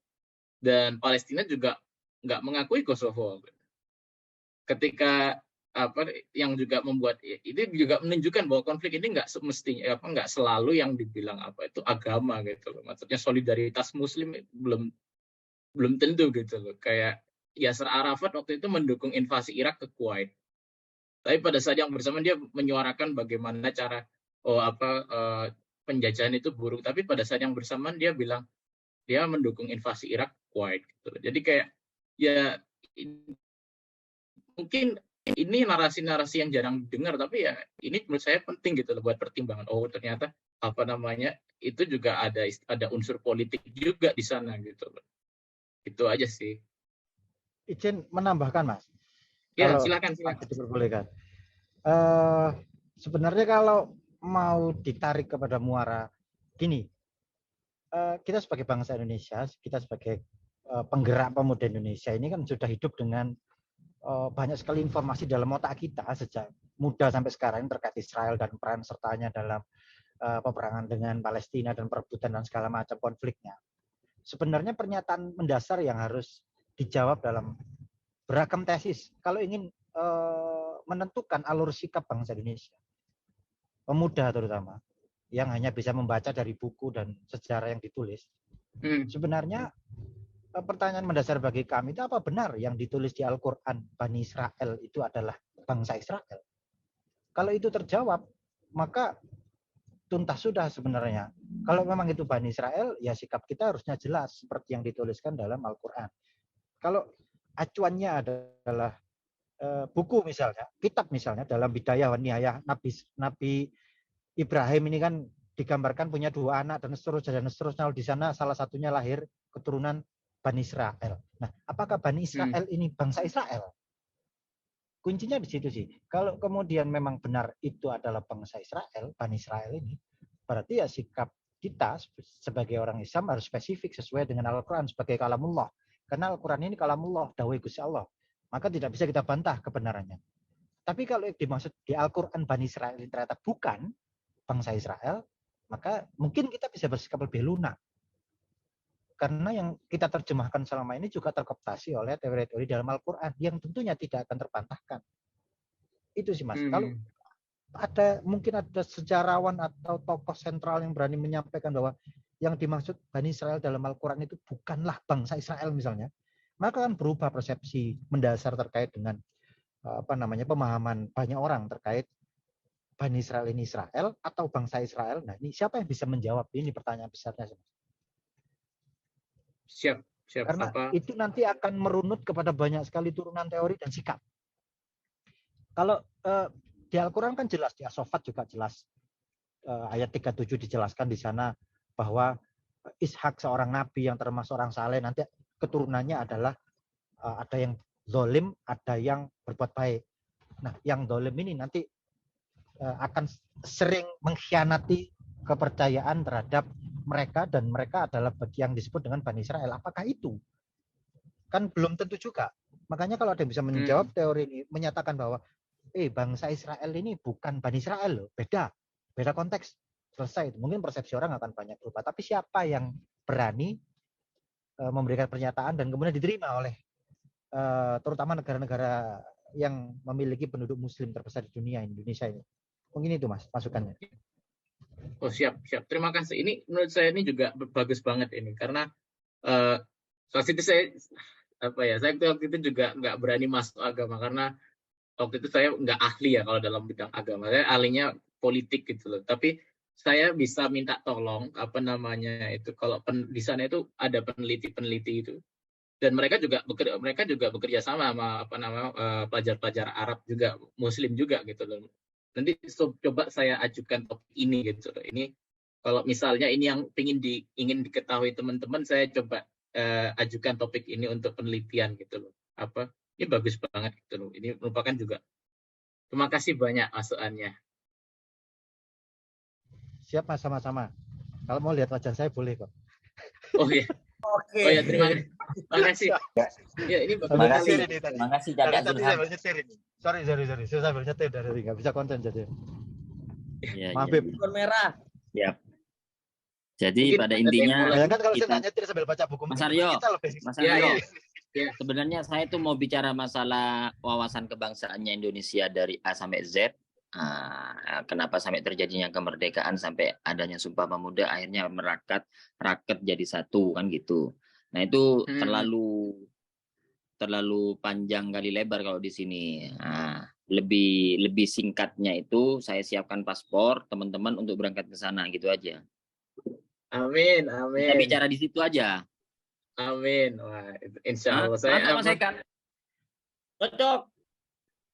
Dan Palestina juga nggak mengakui Kosovo. Ketika yang juga membuat ini juga menunjukkan bahwa konflik ini nggak semestinya nggak selalu yang dibilang itu agama gitu loh. Maksudnya solidaritas Muslim belum tentu gitu loh. Kayak Yasser Arafat waktu itu mendukung invasi Irak ke Kuwait. Tapi pada saat yang bersamaan dia menyuarakan bagaimana cara penjajahan itu buruk, tapi pada saat yang bersamaan dia bilang dia mendukung invasi Irak Kuwait gitu. Jadi kayak ya mungkin ini narasi-narasi yang jarang didengar, tapi ya ini menurut saya penting gitu loh buat pertimbangan. Oh ternyata itu juga ada unsur politik juga di sana gitu loh. Itu aja sih. Izin menambahkan Mas. Ya silakan. Diperbolehkan. Sebenarnya kalau mau ditarik kepada muara gini, kita sebagai bangsa Indonesia, kita sebagai penggerak pemuda Indonesia ini kan sudah hidup dengan banyak sekali informasi dalam otak kita sejak muda sampai sekarang terkait Israel dan peran sertanya dalam peperangan dengan Palestina dan perebutan dan segala macam konfliknya. Sebenarnya pernyataan mendasar yang harus dijawab dalam beragam tesis kalau ingin menentukan alur sikap bangsa Indonesia, pemuda terutama, yang hanya bisa membaca dari buku dan sejarah yang ditulis. Sebenarnya pertanyaan mendasar bagi kami itu apa benar yang ditulis di Al-Quran Bani Israel itu adalah bangsa Israel? Kalau itu terjawab, maka tuntas sudah sebenarnya. Kalau memang itu Bani Israel, ya sikap kita harusnya jelas seperti yang dituliskan dalam Al-Quran. Kalau acuannya adalah buku misalnya, kitab misalnya dalam Bidayah wa Nihayah Nabi Ibrahim ini kan digambarkan punya 2 anak dan seterusnya di sana salah satunya lahir keturunan Bani Israel. Nah, apakah Bani Israel ini bangsa Israel? Kuncinya di situ sih. Kalau kemudian memang benar itu adalah bangsa Israel, Bani Israel ini, berarti ya sikap kita sebagai orang Islam harus spesifik sesuai dengan Al-Quran sebagai kalamullah. Karena Al-Quran ini kalamullah, dawai Gusti Allah. Maka tidak bisa kita bantah kebenarannya. Tapi kalau dimaksud di Al-Quran Bani Israel ini ternyata bukan bangsa Israel, maka mungkin kita bisa bersikap lebih lunak. Karena yang kita terjemahkan selama ini juga terkooptasi oleh teori-teori dalam Al-Quran yang tentunya tidak akan terbantahkan. Itu sih Mas. Kalau mungkin ada sejarawan atau tokoh sentral yang berani menyampaikan bahwa yang dimaksud Bani Israel dalam Al-Quran itu bukanlah bangsa Israel misalnya, maka kan berubah persepsi mendasar terkait dengan pemahaman banyak orang terkait Bani Israel ini Israel atau bangsa Israel. Nah, ini siapa yang bisa menjawab? Ini pertanyaan besarnya. Siap. Karena itu nanti akan merunut kepada banyak sekali turunan teori dan sikap. Kalau di Al-Quran kan jelas, di As-Saffat juga jelas. Ayat 37 dijelaskan di sana bahwa Ishak seorang nabi yang termasuk orang saleh, nanti keturunannya adalah ada yang zalim, ada yang berbuat baik. Nah, yang zalim ini nanti akan sering mengkhianati kepercayaan terhadap mereka dan mereka adalah bagian yang disebut dengan Bani Israel. Apakah itu? Kan belum tentu juga. Makanya kalau ada yang bisa menjawab teori ini, menyatakan bahwa bangsa Israel ini bukan Bani Israel loh, beda konteks, selesai. Mungkin persepsi orang akan banyak berubah. Tapi siapa yang berani memberikan pernyataan dan kemudian diterima oleh terutama negara-negara yang memiliki penduduk Muslim terbesar di dunia, Indonesia ini? Mungkin itu Mas masukannya. Oh siap. Terima kasih. Ini menurut saya ini juga bagus banget ini karena waktu itu saya waktu itu juga nggak berani masuk agama karena waktu itu saya nggak ahli ya kalau dalam bidang agama. Saya ahlinya politik gitu loh. Tapi saya bisa minta tolong kalau di sana itu ada peneliti itu. Dan mereka juga bekerja sama pelajar-pelajar Arab juga, Muslim juga gitu loh. Nanti coba saya ajukan topik ini gitu loh. Ini Kalau misalnya ini yang ingin diketahui teman-teman, saya coba ajukan topik ini untuk penelitian gitu loh. Ini bagus banget gitu loh. Ini merupakan juga. Terima kasih banyak masukannya. Siap Mas, sama-sama. Kalau mau lihat wajah saya boleh kok. Oh iya. Oke. Oh ya, terima kasih. Ya, ini bagus sekali. Terima kasih Kakak Zulham. Sorry. Saya sambil nyetir dari nggak bisa konten jadi. Ya, Maaf, ya. Beb. Merah. Siap. Jadi pada intinya Bayangkan kalau saya nggak nyetir sambil baca buku. Mas Aryo, Mas Aryo, ya. Sebenarnya saya tuh mau bicara masalah wawasan kebangsaannya Indonesia dari A sampai Z. Kenapa sampai terjadinya kemerdekaan sampai adanya Sumpah Pemuda akhirnya raket jadi satu kan gitu. Nah itu terlalu panjang kali lebar kalau di sini. Lebih singkatnya itu saya siapkan paspor teman-teman untuk berangkat ke sana gitu aja. Amin. Kita bicara di situ aja. Amin. Wah, insya Allah saya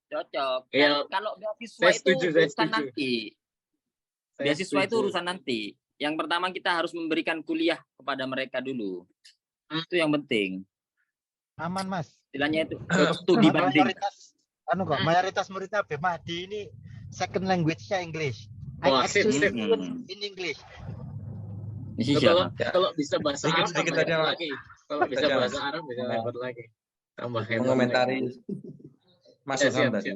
Cocok. Ya, kalau beasiswa itu urusan nanti. Beasiswa itu urusan nanti. Yang pertama kita harus memberikan kuliah kepada mereka dulu. Itu yang penting. Aman Mas. Istilahnya itu studi banding. Mayoritas muridnya BMAD ini second language-nya English. In English. Kalau bisa bahasa Arab sedikit aja lagi. Kalau bisa bahasa Arab bisa hebat lagi. Tambah hebat. Mengomentari Mas Ilham tadi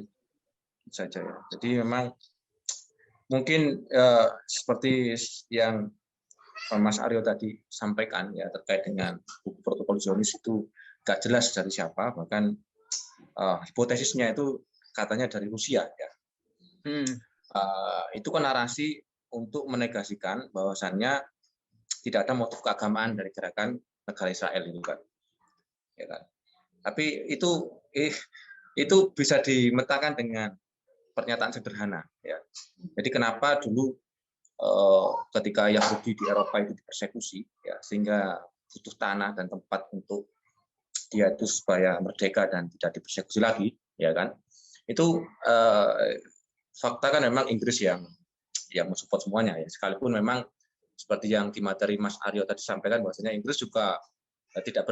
saja ya. Jadi memang mungkin seperti yang Mas Aryo tadi sampaikan ya terkait dengan buku protokol Zionis itu nggak jelas dari siapa, bahkan hipotesisnya itu katanya dari Rusia ya. Itu kan narasi untuk menegasikan bahwasannya tidak ada motif keagamaan dari gerakan negara Israel itu kan. Ya kan. Tapi itu bisa dimetakan dengan pernyataan sederhana ya. Jadi kenapa dulu ketika Yahudi di Eropa itu dipersekusi ya, sehingga butuh tanah dan tempat untuk dia itu supaya merdeka dan tidak dipersekusi lagi ya kan. Itu fakta kan memang Inggris yang mensupport semuanya ya, sekalipun memang seperti yang dimateri Mas Aryo tadi sampaikan bahwasanya Inggris juga tidak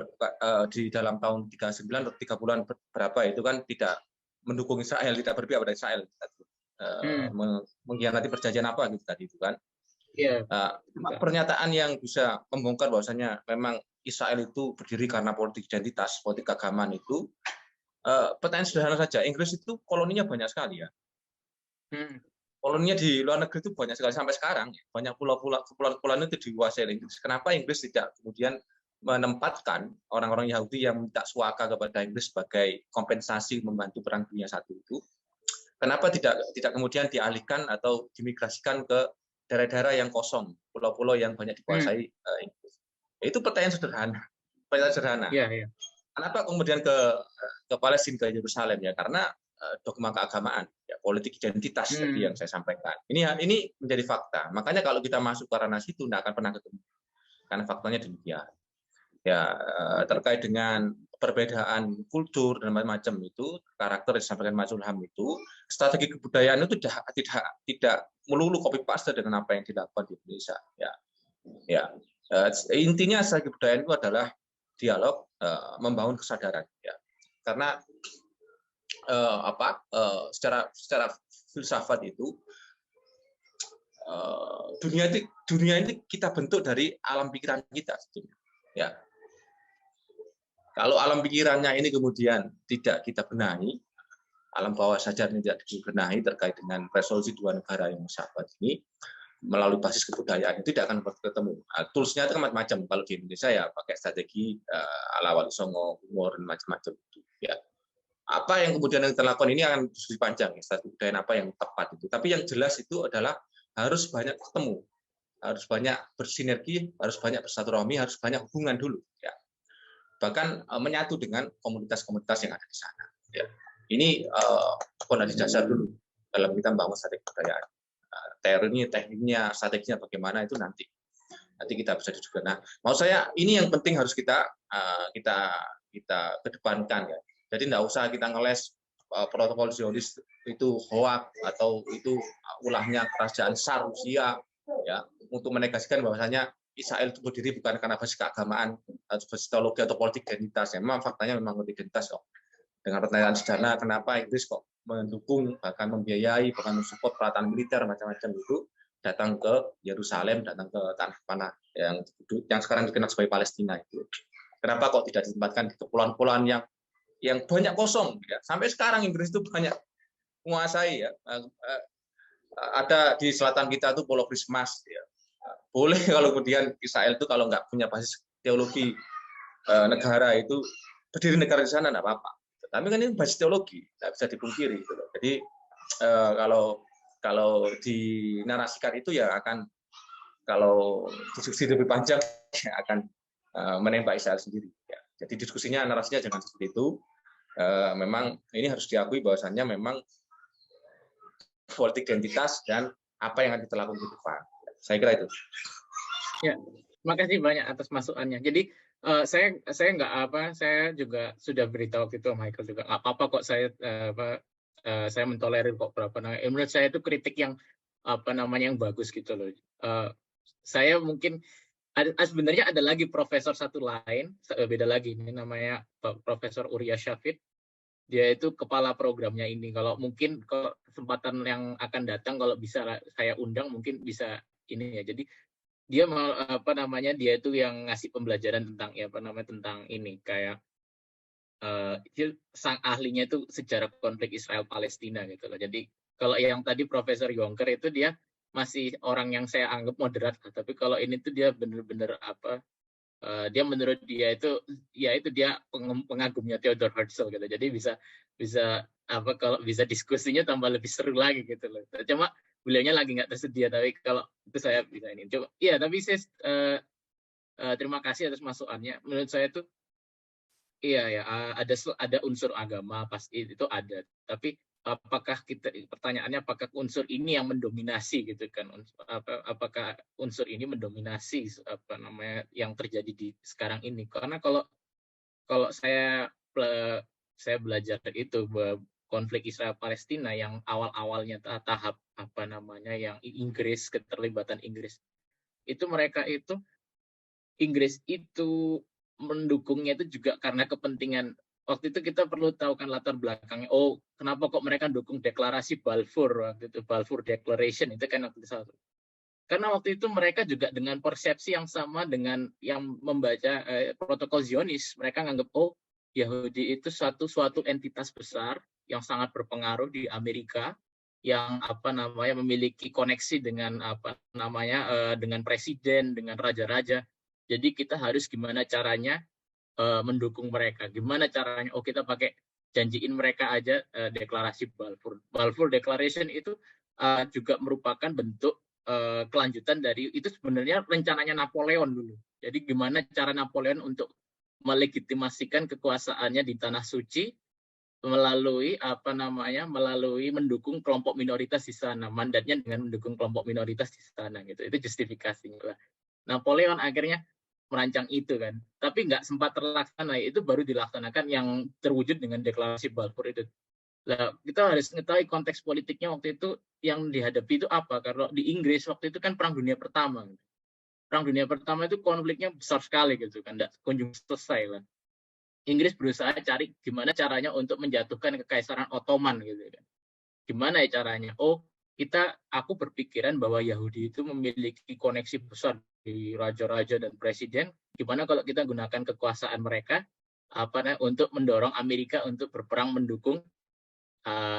di dalam tahun 39 atau 3 bulan berapa itu kan tidak mendukung Israel, tidak berpihak pada Israel, mengkhianati perjanjian apa gitu tadi itu kan. Pernyataan yang bisa membongkar bahwasanya memang Israel itu berdiri karena politik identitas, politik keagamaan itu, pertanyaan sederhana saja, Inggris itu koloninya banyak sekali ya. Koloninya di luar negeri itu banyak sekali sampai sekarang, banyak kepulauan itu dikuasai oleh Inggris. Kenapa Inggris tidak kemudian menempatkan orang-orang Yahudi yang minta suaka kepada Inggris sebagai kompensasi membantu Perang Dunia I itu? Kenapa tidak kemudian dialihkan atau dimigrasikan ke daerah-daerah yang kosong, pulau-pulau yang banyak dikuasai Inggris? Itu pertanyaan sederhana. Kenapa kemudian ke Palestina, ke Yerusalem ya? Karena dogma keagamaan, ya, politik identitas tadi yang saya sampaikan. Ini menjadi fakta. Makanya kalau kita masuk ke ranah situ, tidak akan pernah ketemu. Karena faktanya demikian. Ya, terkait dengan perbedaan kultur dan macam-macam itu, karakter yang disampaikan Mas Ilham itu, strategi kebudayaan itu tidak melulu copy paste dengan apa yang dilakukan di Indonesia. Intinya strategi kebudayaan itu adalah dialog, membangun kesadaran. Ya. Karena secara filsafat itu dunia ini kita bentuk dari alam pikiran kita sebetulnya. Ya. Kalau alam pikirannya ini kemudian tidak kita benahi, alam bawah sadar ini tidak dibenahi terkait dengan resolusi 2 negara yang bersahabat ini, melalui basis kebudayaan itu tidak akan ketemu. Toolsnya itu kan macam-macam. Kalau di Indonesia ya pakai strategi ala Wali Songo, humor dan macam-macam itu. Ya. Apa yang kemudian yang terlakukan ini akan diskusi panjang ya, strategi kebudayaan apa yang tepat itu. Tapi yang jelas itu adalah harus banyak ketemu, harus banyak bersinergi, harus banyak bersilaturahmi, harus banyak hubungan dulu. Ya. Bahkan menyatu dengan komunitas-komunitas yang ada di sana. Ya. Ini fondasi dasar dulu dalam kita membangun strategi kebudayaan. Teorinya, tekniknya, strateginya bagaimana itu nanti kita bisa juga. Nah, mau saya ini yang penting harus kita kedepankan ya. Jadi tidak usah kita ngeles protokol Zionis itu hoax atau itu ulahnya kerajaan Tsar Rusia ya, untuk menegasikan bahwasanya Israel itu berdiri bukan karena basis keagamaan atau basis teologi atau politik identitas. Ya, memang faktanya memang politik identitas kok. Dengan pertanyaan sederhana, kenapa Inggris kok mendukung, bahkan membiayai, bahkan mensupport peralatan militer macam-macam itu datang ke Yerusalem, datang ke tanah yang sekarang dikenal sebagai Palestina itu. Kenapa kok tidak ditempatkan di kepulauan-kepulauan yang banyak kosong? Ya. Sampai sekarang Inggris itu banyak menguasai. Ya. Ada di selatan kita tuh Pulau Christmas. Ya. Boleh kalau kemudian Israel itu kalau nggak punya basis teologi negara itu berdiri negara di sana nggak apa-apa. Tapi kan ini basis teologi, nggak bisa dipungkiri. Gitu. Jadi kalau dinarasikan itu ya akan, kalau diskusi lebih panjang ya akan menembak Israel sendiri. Ya. Jadi diskusinya, narasinya jangan seperti itu. Memang ini harus diakui bahwasannya memang politik identitas dan apa yang akan kita lakukan ke depan. Saya kira itu. Ya, terima kasih banyak atas masukannya. Jadi saya juga sudah beritahu waktu itu Michael juga nggak apa-apa kok saya mentolerir kok menurut saya itu kritik yang yang bagus gitu loh. Saya mungkin sebenarnya ada lagi profesor satu lain, beda lagi, ini namanya Profesor Uriah Shafid. Dia itu kepala programnya ini. Kalau mungkin kalau kesempatan yang akan datang, kalau bisa saya undang, mungkin bisa ini ya. Jadi dia dia itu yang ngasih pembelajaran tentang tentang ini, kayak dia sang ahlinya itu sejarah konflik Israel Palestina gitu loh. Jadi kalau yang tadi Profesor Yonker itu dia masih orang yang saya anggap moderat, tapi kalau ini tuh dia benar-benar dia menurut dia itu dia pengagumnya Theodor Herzl gitu. Jadi bisa kalau bisa diskusinya tambah lebih seru lagi gitu loh. Cuma beliaunya lagi nggak tersedia, tapi kalau itu saya bisa ini. Coba iya, tapi saya terima kasih atas masukannya. Menurut saya itu iya ya, ada unsur agama pasti itu ada. Tapi pertanyaannya apakah unsur ini yang mendominasi gitu kan? Apakah unsur ini mendominasi yang terjadi di sekarang ini? Karena kalau saya belajar itu konflik Israel Palestina yang awal-awalnya tahap yang Inggris, keterlibatan Inggris itu, Inggris itu mendukungnya itu juga karena kepentingan. Waktu itu kita perlu tahu kan latar belakangnya. Oh, kenapa kok mereka dukung deklarasi Balfour waktu itu, Balfour Declaration itu kan waktu itu. Karena waktu itu mereka juga dengan persepsi yang sama dengan yang membaca protokol Zionis. Mereka nganggap Yahudi itu suatu entitas besar yang sangat berpengaruh di Amerika, yang memiliki koneksi dengan dengan presiden, dengan raja-raja. Jadi kita harus gimana caranya mendukung mereka. Gimana caranya? Kita pakai janjiin mereka aja deklarasi Balfour. Balfour Declaration itu juga merupakan bentuk kelanjutan dari itu, sebenarnya rencananya Napoleon dulu. Jadi gimana cara Napoleon untuk melegitimasikan kekuasaannya di tanah suci melalui melalui mendukung kelompok minoritas di sana. Mandatnya dengan mendukung kelompok minoritas di sana gitu. Itu justifikasinya. Napoleon akhirnya merancang itu kan, tapi nggak sempat terlaksana. Itu baru dilaksanakan yang terwujud dengan deklarasi Balfour itu. Nah, kita harus mengetahui konteks politiknya waktu itu yang dihadapi itu apa. Karena di Inggris waktu itu kan Perang Dunia Pertama. Perang Dunia Pertama itu konfliknya besar sekali gitu kan, nggak kunjung selesai lah. Inggris berusaha cari gimana caranya untuk menjatuhkan Kekaisaran Ottoman gitu kan. Gimana ya caranya? Aku berpikiran bahwa Yahudi itu memiliki koneksi besar di raja-raja dan presiden. Gimana kalau kita gunakan kekuasaan mereka untuk mendorong Amerika untuk berperang mendukung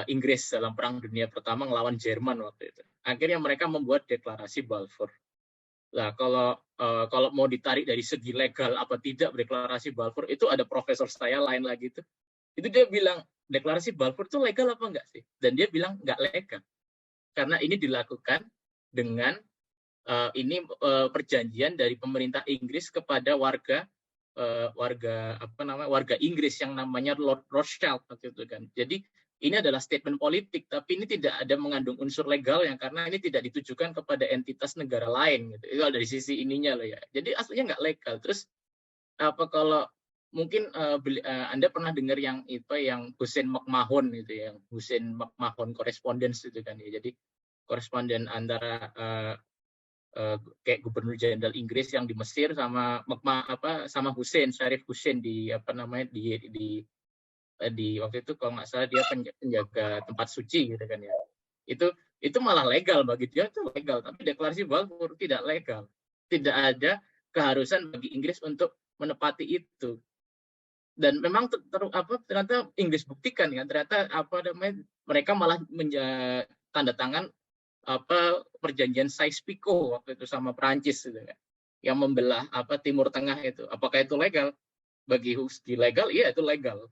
Inggris dalam Perang Dunia Pertama melawan Jerman waktu itu. Akhirnya mereka membuat deklarasi Balfour. Nah, kalau mau ditarik dari segi legal apa tidak deklarasi Balfour, itu ada profesor saya lain lagi itu dia bilang deklarasi Balfour itu legal apa enggak sih? Dan dia bilang enggak legal. Karena ini dilakukan dengan perjanjian dari pemerintah Inggris kepada warga Inggris yang namanya Lord Rothschild waktu itu kan. Jadi ini adalah statement politik, tapi ini tidak ada mengandung unsur legal yang karena ini tidak ditujukan kepada entitas negara lain gitu. Itu dari sisi ininya loh ya. Jadi aslinya nggak legal. Terus kalau mungkin Anda pernah dengar yang Hussein McMahon itu, yang Hussein McMahon Correspondence itu kan ya. Jadi koresponden antara kayak Gubernur Jenderal Inggris yang di Mesir sama sama Syarif Hussein di di waktu itu kalau nggak salah dia penjaga tempat suci gitu kan ya. Itu malah legal bagi dia, itu legal, tapi deklarasi Balfour tidak legal. Tidak ada keharusan bagi Inggris untuk menepati itu. Dan memang ternyata Inggris buktikan ya, ternyata mereka malah tanda tangan perjanjian Sykes-Picot waktu itu sama Prancis gitu kan, yang membelah Timur Tengah itu. Apakah itu legal? Bagi Husky legal, iya itu legal.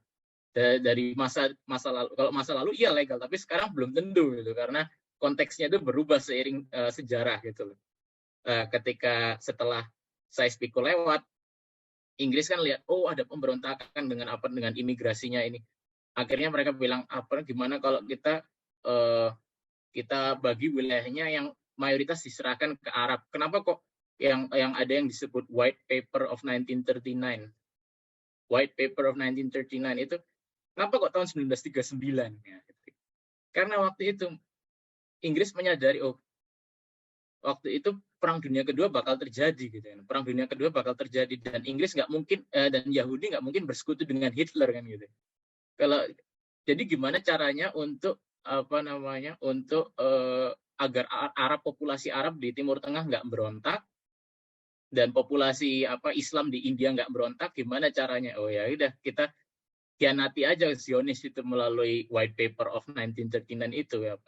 Dari masa lalu, kalau masa lalu iya legal, tapi sekarang belum tentu gitu, karena konteksnya itu berubah seiring sejarah gitu. Ketika setelah Sykes-Picot lewat, Inggris kan lihat, oh ada pemberontakan dengan imigrasinya ini. Akhirnya mereka bilang, gimana kalau kita bagi wilayahnya yang mayoritas diserahkan ke Arab. Kenapa kok yang ada yang disebut White Paper of 1939? White Paper of 1939 itu kenapa kok tahun 1939? Ya, karena waktu itu Inggris menyadari, waktu itu Perang Dunia Kedua bakal terjadi gitu kan. Perang Dunia Kedua bakal terjadi dan Inggris nggak mungkin dan Yahudi nggak mungkin bersekutu dengan Hitler kan gitu. Jadi gimana caranya untuk agar populasi Arab di Timur Tengah nggak berontak dan populasi Islam di India nggak berontak, gimana caranya? Oh ya udah, kita khianati aja Zionis itu melalui White Paper of 1939 itu ya.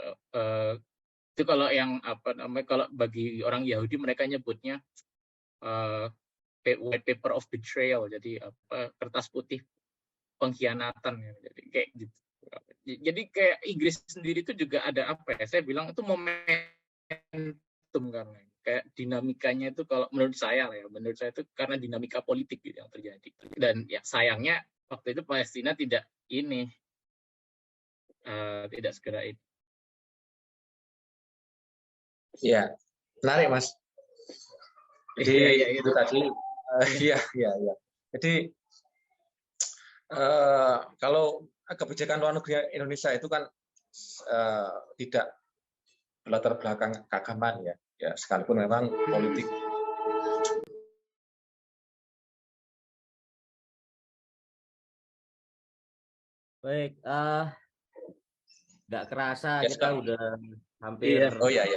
Itu kalau yang kalau bagi orang Yahudi mereka nyebutnya White Paper of Betrayal, jadi kertas putih pengkhianatan ya. Jadi kayak gitu. Jadi kayak Inggris sendiri itu juga ada saya bilang itu momentum, karena kayak dinamikanya itu kalau menurut saya itu karena dinamika politik gitu yang terjadi. Dan ya sayangnya waktu itu Palestina tidak segera itu. Ya, menarik Mas. Jadi itu tadi, iya. Jadi kalau kebijakan luar negeri Indonesia itu kan tidak berlatar belakang keagamaan ya, sekalipun memang politik. Baik, nggak kerasa kita udah hampir. Oh iya.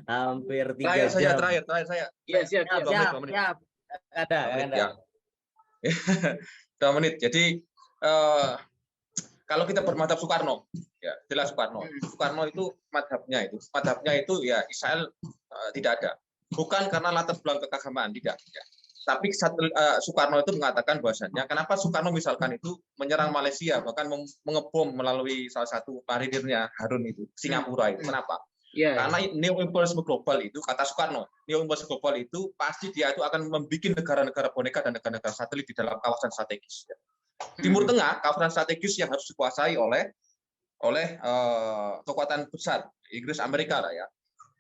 Hampir 3 jam. Terakhir saya. Iya, siap. Ada. 2 menit. Jadi kalau kita bermadhab Soekarno, ya jelas Soekarno itu madhabnya itu ya Israel tidak ada. Bukan karena latar belakang keagamaan, tidak. Ya. Tapi Soekarno itu mengatakan bahwasannya kenapa Soekarno misalkan itu menyerang Malaysia, bahkan mengebom melalui salah satu marinirnya Harun itu, Singapura itu. Kenapa? Karena neo-imperialisme global itu, kata Soekarno, neo-imperialisme global itu pasti dia itu akan membuat negara-negara boneka dan negara-negara satelit di dalam kawasan strategis. Timur Tengah, kawasan strategis yang harus dikuasai oleh kekuatan besar, Inggris, Amerika lah ya.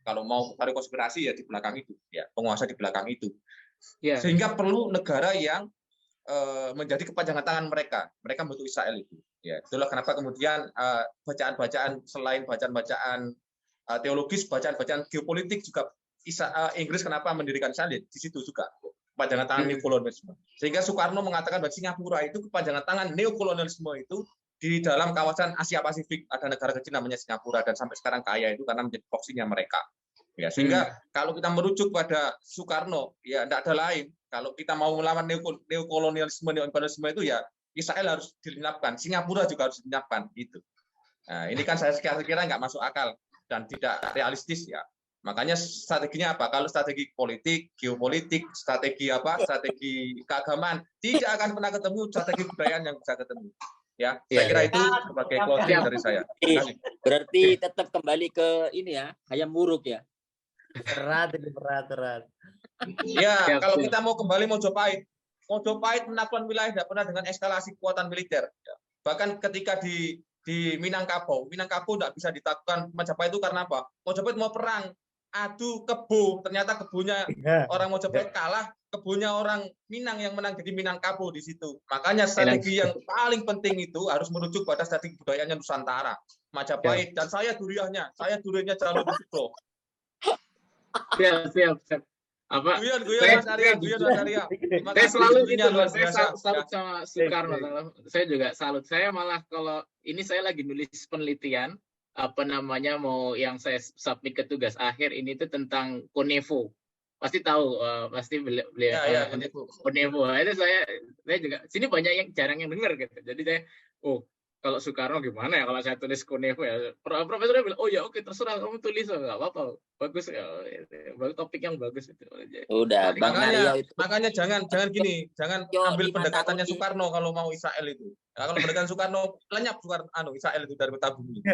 Kalau mau tarik konspirasi ya di belakang itu, ya penguasa di belakang itu. Sehingga perlu negara yang menjadi kepanjangan tangan mereka. Mereka membentuk Israel itu. Ya, itulah kenapa kemudian bacaan-bacaan selain bacaan-bacaan teologis, bacaan-bacaan geopolitik juga Inggris kenapa mendirikan Israel di situ juga kepanjangan tangan neokolonialisme. Sehingga Soekarno mengatakan bahwa Singapura itu kepanjangan tangan neokolonialisme itu di dalam kawasan Asia Pasifik. Ada negara kecil namanya Singapura dan sampai sekarang kaya itu karena menjadi proksinya mereka. Ya, sehingga kalau kita merujuk pada Soekarno, ya tidak ada lain. Kalau kita mau melawan neokolonialisme, neoimperialisme itu ya Israel harus dilenyapkan, Singapura juga harus dilenyapkan. Gitu. Nah, ini kan saya kira nggak masuk akal dan tidak realistis ya. Makanya strateginya apa? Kalau strategi politik, geopolitik, strategi keagamaan, tidak akan pernah ketemu strategi kebudayaan yang bisa ketemu. Ya, saya kira itu sebagai closing dari saya. Berarti tetap kembali ke ini ya, ayam buruk ya. Berat. Ya, kalau kita mau kembali Mojopahit menaklukkan wilayah tidak pernah dengan eskalasi kekuatan militer. Bahkan ketika di Minangkabau tidak bisa ditaklukkan Majapahit itu karena apa? Mojopahit mau perang, adu kebo, ternyata kebonya orang Mojopahit kalah, kebonya orang Minang yang menang, jadi Minangkabau di situ. Makanya strategi yang paling penting itu harus merujuk pada strategi budayanya Nusantara, Majapahit. Dan saya duriannya Jalur Sugro. Siap. Apa? Guyon Mas Arya. Saya selalu gitu loh. Saya salut sama Soekarno. Saya juga salut. Saya malah kalau ini saya lagi nulis penelitian apa namanya mau yang saya submit ke tugas akhir ini tuh tentang Konevo. Pasti tahu, pasti beliau Konevo. Itu saya juga sini banyak yang jarang yang dengar gitu. Jadi saya kalau Soekarno gimana ya kalau saya tulis Konevo ya. Profesornya bilang, oh ya oke terserah kamu tulis nggak apa-apa. Bagus ya, topik yang bagus itu. Udah, makanya jangan gini, jangan ambil pendekatannya Soekarno kalau mau Israel itu. Nah, kalau pendekatan Soekarno lenyap Israel itu dari peta bumi.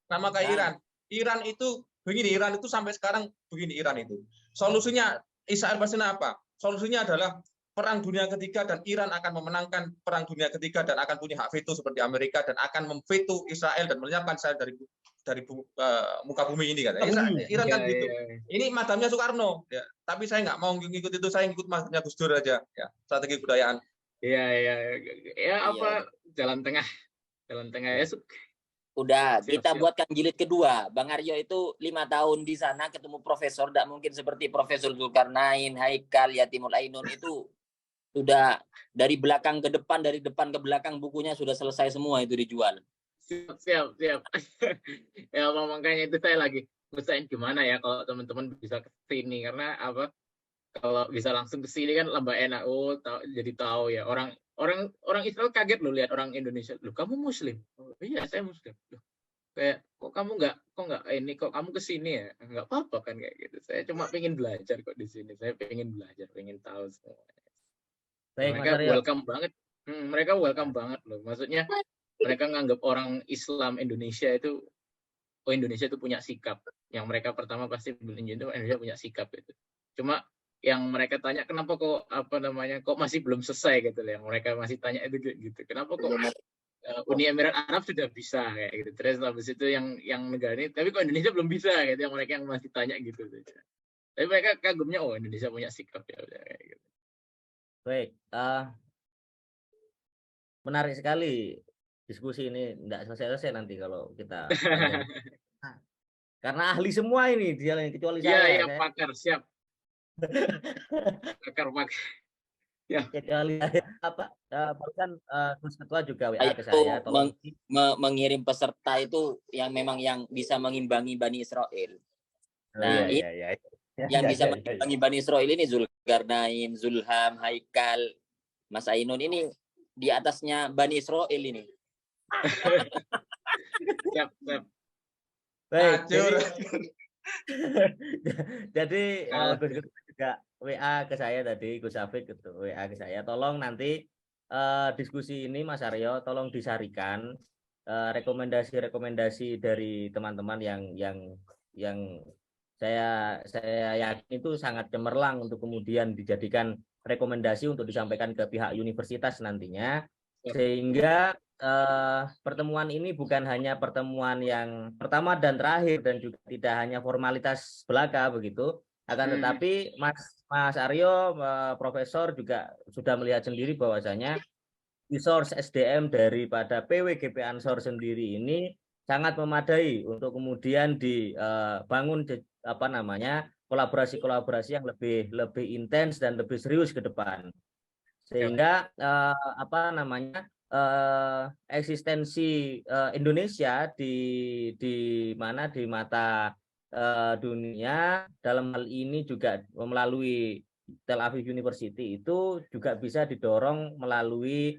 Sama kayak Iran. Iran itu begini, Iran itu sampai sekarang begini Iran itu. Solusinya Israel pasti apa? Solusinya adalah Perang Dunia Ketiga dan Iran akan memenangkan Perang Dunia Ketiga dan akan punya hak veto seperti Amerika dan akan memveto Israel dan melenyapkan Israel dari muka bumi ini kan. Iran kan gitu. Ini madamnya Soekarno ya. Tapi saya nggak mau ngikut itu, saya ngikut madamnya Gus Dur aja ya. Strategi kebudayaan. Iya. Jalan tengah ya. Udah, kita buatkan jilid kedua. Bang Aryo itu 5 tahun di sana ketemu profesor, tidak mungkin seperti Profesor Zulkarnain, Haikal, Yatimul Ainun itu sudah dari belakang ke depan, dari depan ke belakang bukunya sudah selesai semua itu dijual. Siap. Ya makanya itu saya lagi usahain gimana ya kalau teman-teman bisa ke sini karena apa? Kalau bisa langsung ke sini kan lebih enak. Jadi tahu ya orang Israel kaget loh lihat orang Indonesia. Loh kamu Muslim? Oh, iya saya Muslim. Loh, kayak kok kamu ke sini ya? Nggak apa-apa kan kayak gitu. Saya cuma pengen belajar kok di sini. Saya pengen belajar, pengen tahu semua. Mereka welcome banget. Mereka welcome banget loh. Maksudnya mereka nganggap orang Islam Indonesia itu Indonesia itu punya sikap. Yang mereka pertama pasti Indonesia punya sikap itu. Cuma yang mereka tanya kenapa kok masih belum selesai gitu yang mereka masih tanya itu gitu. Kenapa kok Uni Emirat Arab sudah bisa kayak gitu. Terus habis itu yang negara ini tapi kok Indonesia belum bisa gitu yang mereka yang masih tanya gitu. Tapi mereka kagumnya Indonesia punya sikap ya udah kayak gitu. Baik, menarik sekali diskusi ini, tidak selesai nanti kalau kita karena ahli semua ini dia kecuali saya. Iya, pakar siap. pakar. Ya. Kecuali bahkan Gus Ketua juga WA ke saya, tolong mengirim peserta itu yang memang yang bisa mengimbangi Bani Israel. Nah, yang bisa mengimbangi Bani Israel ini Zulkarnain, Zulham, Haikal, Mas Ainun ini di atasnya Bani Israel ini. Siap. Baik. Jadi Gus juga WA ke saya tadi, Gus Afik gitu, WA ke saya. Tolong nanti diskusi ini Mas Aryo, tolong disarikan rekomendasi dari teman-teman yang saya yakin itu sangat cemerlang untuk kemudian dijadikan rekomendasi untuk disampaikan ke pihak universitas nantinya, sehingga pertemuan ini bukan hanya pertemuan yang pertama dan terakhir dan juga tidak hanya formalitas belaka begitu, akan tetapi Mas Aryo, Profesor juga sudah melihat sendiri bahwasanya resource SDM daripada PWGP Ansor sendiri ini sangat memadai untuk kemudian dibangun kolaborasi yang lebih intens dan lebih serius ke depan, sehingga eksistensi Indonesia di mata dunia dalam hal ini juga melalui Tel Aviv University itu juga bisa didorong melalui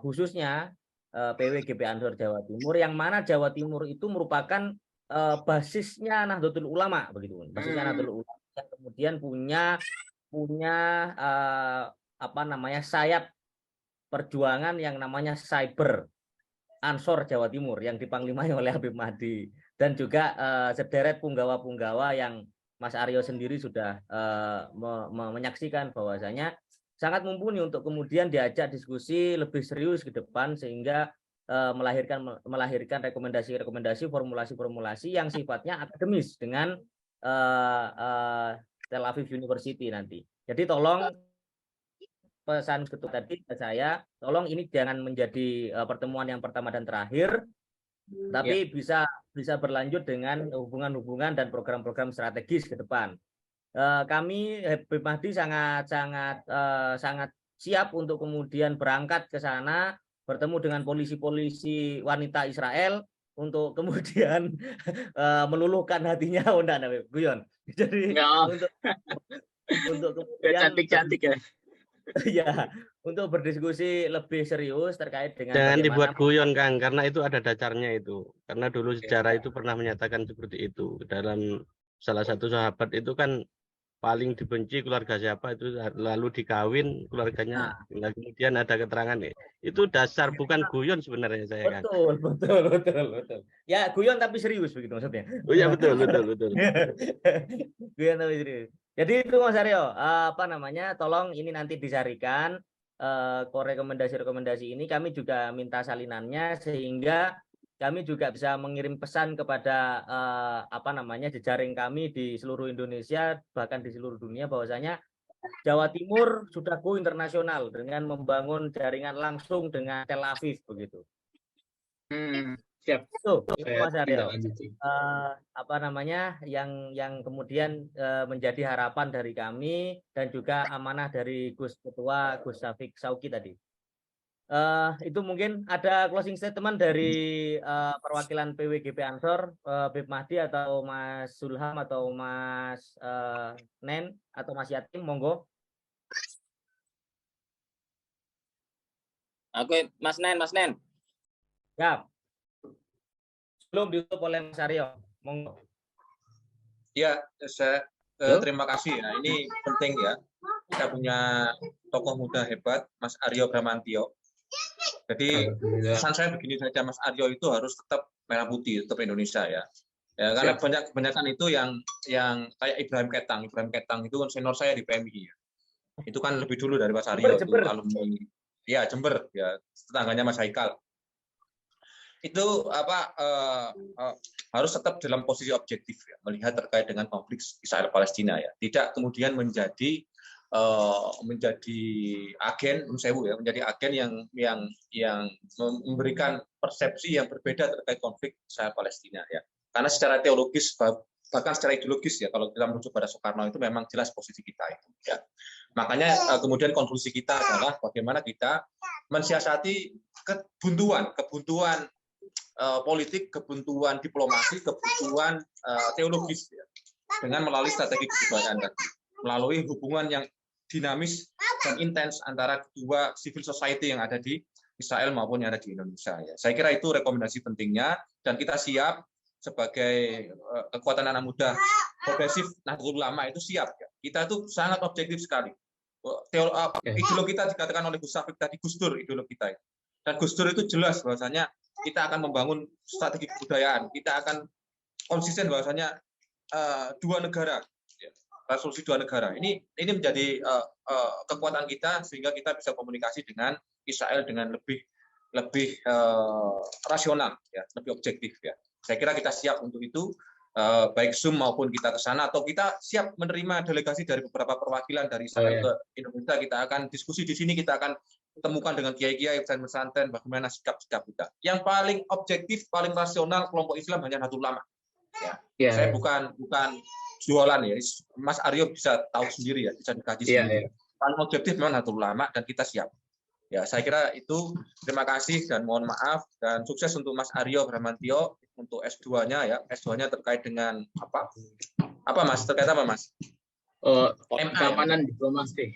khususnya PWGP Ansor Jawa Timur, yang mana Jawa Timur itu merupakan basisnya Nahdlatul Ulama begitu. Basisnya Nahdlatul Ulama yang kemudian punya sayap perjuangan yang namanya Cyber Ansor Jawa Timur yang dipanglimai oleh Habib Mahdi, dan juga sederet punggawa-punggawa yang Mas Aryo sendiri sudah menyaksikan bahwasanya sangat mumpuni untuk kemudian diajak diskusi lebih serius ke depan, sehingga melahirkan rekomendasi-rekomendasi, formulasi-formulasi yang sifatnya akademis dengan Tel Aviv University nanti. Jadi tolong pesan Ketua tadi ke saya, tolong ini jangan menjadi pertemuan yang pertama dan terakhir, tapi bisa bisa berlanjut dengan hubungan-hubungan dan program-program strategis ke depan. Kami Habib Mahdi sangat siap untuk kemudian berangkat ke sana, bertemu dengan polisi-polisi wanita Israel untuk kemudian meluluhkan hatinya Guyon. Jadi untuk kemudian cantik-cantik ya. Ya, untuk berdiskusi lebih serius terkait dengan jangan dibuat guyon Kang, karena itu ada dasarnya itu. Karena dulu sejarah itu pernah menyatakan seperti itu. Dalam salah satu sahabat itu kan paling dibenci keluarga siapa itu, lalu dikawin keluarganya. Nah, kemudian ada keterangan itu dasar, bukan guyon sebenarnya saya kan. Betul. Ya guyon tapi serius begitu maksudnya. Oh ya betul. Guyon tapi serius. Jadi itu Mas Aryo, tolong ini nanti disarikan rekomendasi ini, kami juga minta salinannya sehingga kami juga bisa mengirim pesan kepada jejaring kami di seluruh Indonesia bahkan di seluruh dunia bahwasanya Jawa Timur sudah go internasional dengan membangun jaringan langsung dengan Tel Aviv begitu. Siap. Itu Mas Aryo. Yang kemudian menjadi harapan dari kami dan juga amanah dari Gus Ketua Gus Syafiq Sauki tadi. Itu mungkin ada closing statement dari perwakilan PWGP Ansor, Habib Mahdi atau Mas Zulham atau Mas Nen atau Mas Yatim, monggo. Oke, Mas Nen. Ya. Belum ditutup oleh Mas Aryo, monggo. Ya, saya terima kasih. Nah, ini penting ya. Kita punya tokoh muda hebat, Mas Aryo Bramantio. Jadi pesan saya begini saja, Mas Aryo itu harus tetap merah putih, tetap Indonesia ya. Karena kebanyakan itu yang kayak Ibrahim Ketang itu kan senior saya di PMI ya. Itu kan lebih dulu dari Mas Aryo, Jember. Itu alumni. Ya, Jember ya, tetangganya Mas Haikal. Itu harus tetap dalam posisi objektif ya, melihat terkait dengan konflik Israel Palestina ya. Tidak kemudian menjadi agen menjadi agen yang memberikan persepsi yang berbeda terkait konflik Israel Palestina ya. Karena secara teologis bahkan secara ideologis ya, kalau kita merujuk pada Soekarno itu memang jelas posisi kita itu ya. Makanya kemudian konklusi kita adalah bagaimana kita mensiasati kebuntuan politik, kebuntuan diplomasi, kebuntuan teologis ya, dengan melalui strategi kebudayaan tadi, melalui hubungan yang dinamis dan intens antara kedua civil society yang ada di Israel maupun yang ada di Indonesia ya. Saya kira itu rekomendasi pentingnya dan kita siap sebagai kekuatan anak muda progresif Nahdlatul Ulama itu siap ya. Kita itu sangat objektif sekali. Ideologi kita dikatakan oleh Gus Syafiq tadi, Gus Dur ideologi kita. Dan Gus Dur itu jelas bahwasanya kita akan membangun strategi kebudayaan, kita akan konsisten bahwasanya dua negara, resolusi dua negara. Ini menjadi kekuatan kita sehingga kita bisa komunikasi dengan Israel dengan lebih rasional, ya, lebih objektif ya. Saya kira kita siap untuk itu, baik Zoom maupun kita ke sana atau kita siap menerima delegasi dari beberapa perwakilan dari Israel ke Indonesia. Kita akan diskusi di sini, kita akan temukan dengan kiai-kiai dan pesantren bagaimana sikap-sikap kita. Yang paling objektif, paling rasional kelompok Islam hanya Nahdlatul Ulama. Ya. Saya bukan jualan ya. Mas Aryo bisa tahu sendiri ya, bisa dikaji sendiri. Paling objektif memang Nahdlatul Ulama dan kita siap. Ya, saya kira itu. Terima kasih dan mohon maaf dan sukses untuk Mas Aryo Bramantio untuk S2-nya ya. S2-nya terkait dengan apa? Apa Mas? Terkait apa Mas? Keamanan diplomasi.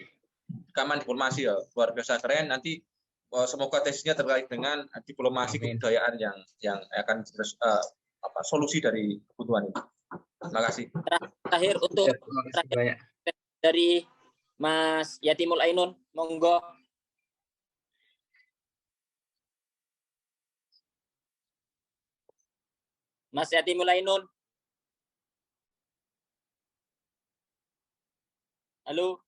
Keamanan diplomasi ya, luar biasa keren. Nanti semoga tesisnya terkait dengan diplomasi kebudayaan yang akan solusi dari kebutuhan ini. Terima kasih. Terakhir untuk dari Mas Yatimul Ainun, monggo. Mas Yatimul Ainun. Halo.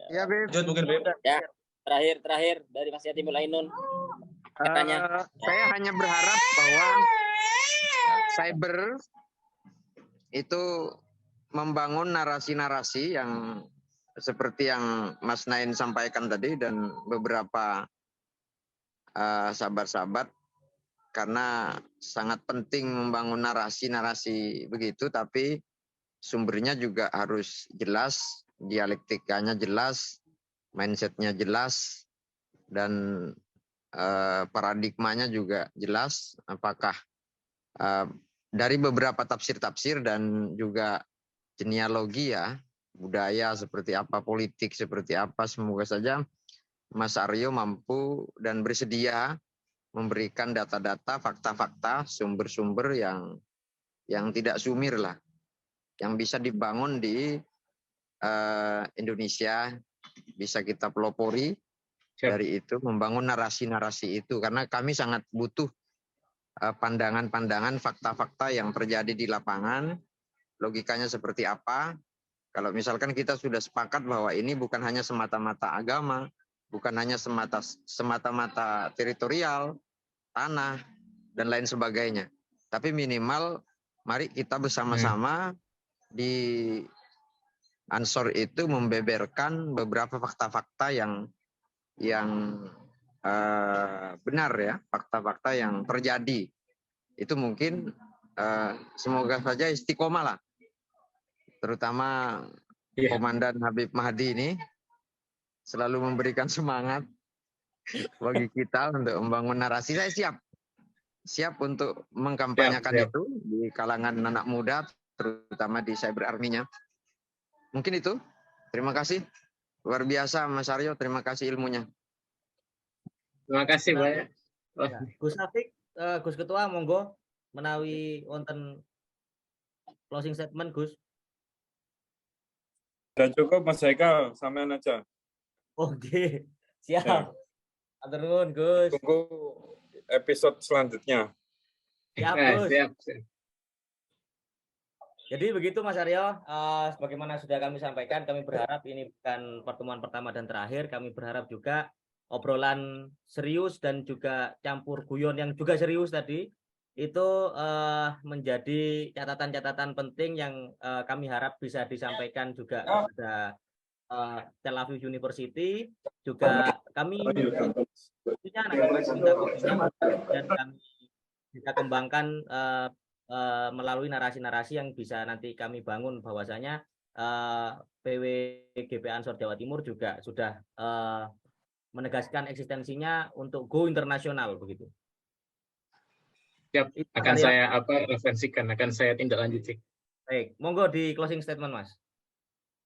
Ya, Beb. Mungkin Beb. Ya, terakhir dari Mas Yatimul Ainun. Katanya. Saya hanya berharap bahwa cyber itu membangun narasi-narasi yang seperti yang Mas Nain sampaikan tadi dan beberapa sahabat-sahabat karena sangat penting membangun narasi-narasi begitu, tapi sumbernya juga harus jelas, dialektikanya jelas, mindsetnya jelas, dan paradigmanya juga jelas. Apakah dari beberapa tafsir-tafsir dan juga genealogi ya, budaya seperti apa, politik seperti apa, semoga saja Mas Aryo mampu dan bersedia memberikan data-data, fakta-fakta, sumber-sumber yang tidak sumir lah, yang bisa dibangun di Indonesia, bisa kita pelopori. Dari itu membangun narasi-narasi itu, karena kami sangat butuh pandangan-pandangan, fakta-fakta yang terjadi di lapangan, logikanya seperti apa. Kalau misalkan kita sudah sepakat bahwa ini bukan hanya semata-mata agama, bukan hanya semata-mata teritorial, tanah, dan lain sebagainya. Tapi minimal mari kita bersama-sama di Ansor itu membeberkan beberapa fakta-fakta yang benar ya, fakta-fakta yang terjadi. Itu mungkin semoga saja istiqomah lah. Terutama Komandan Habib Mahdi ini selalu memberikan semangat bagi kita untuk membangun narasi. Saya siap untuk mengkampanyekan itu di kalangan anak muda, terutama di cyber army-nya. Mungkin itu. Terima kasih. Luar biasa Mas Aryo, terima kasih ilmunya. Terima kasih banyak. Ya, Gus Afik, Gus Ketua, monggo menawi wonten closing statement, Gus. Sudah cukup Mas Haikal, sampean aja. Oke, siap. Atur nuwun, Gus. Tunggu episode selanjutnya. Siap, Gus. Siap. Jadi begitu Mas Aryo, sebagaimana sudah kami sampaikan, kami berharap ini bukan pertemuan pertama dan terakhir. Kami berharap juga obrolan serius dan juga campur guyon yang juga serius tadi itu menjadi catatan-catatan penting yang kami harap bisa disampaikan juga kepada Tel Aviv University. Juga kami punya dan kami bisa kembangkan melalui narasi-narasi yang bisa nanti kami bangun, bahwasanya PWGP Ansor Jawa Timur juga sudah menegaskan eksistensinya untuk go internasional begitu. Siap, akan saya referensikan, akan saya tindak lanjuti. Baik, monggo di closing statement Mas.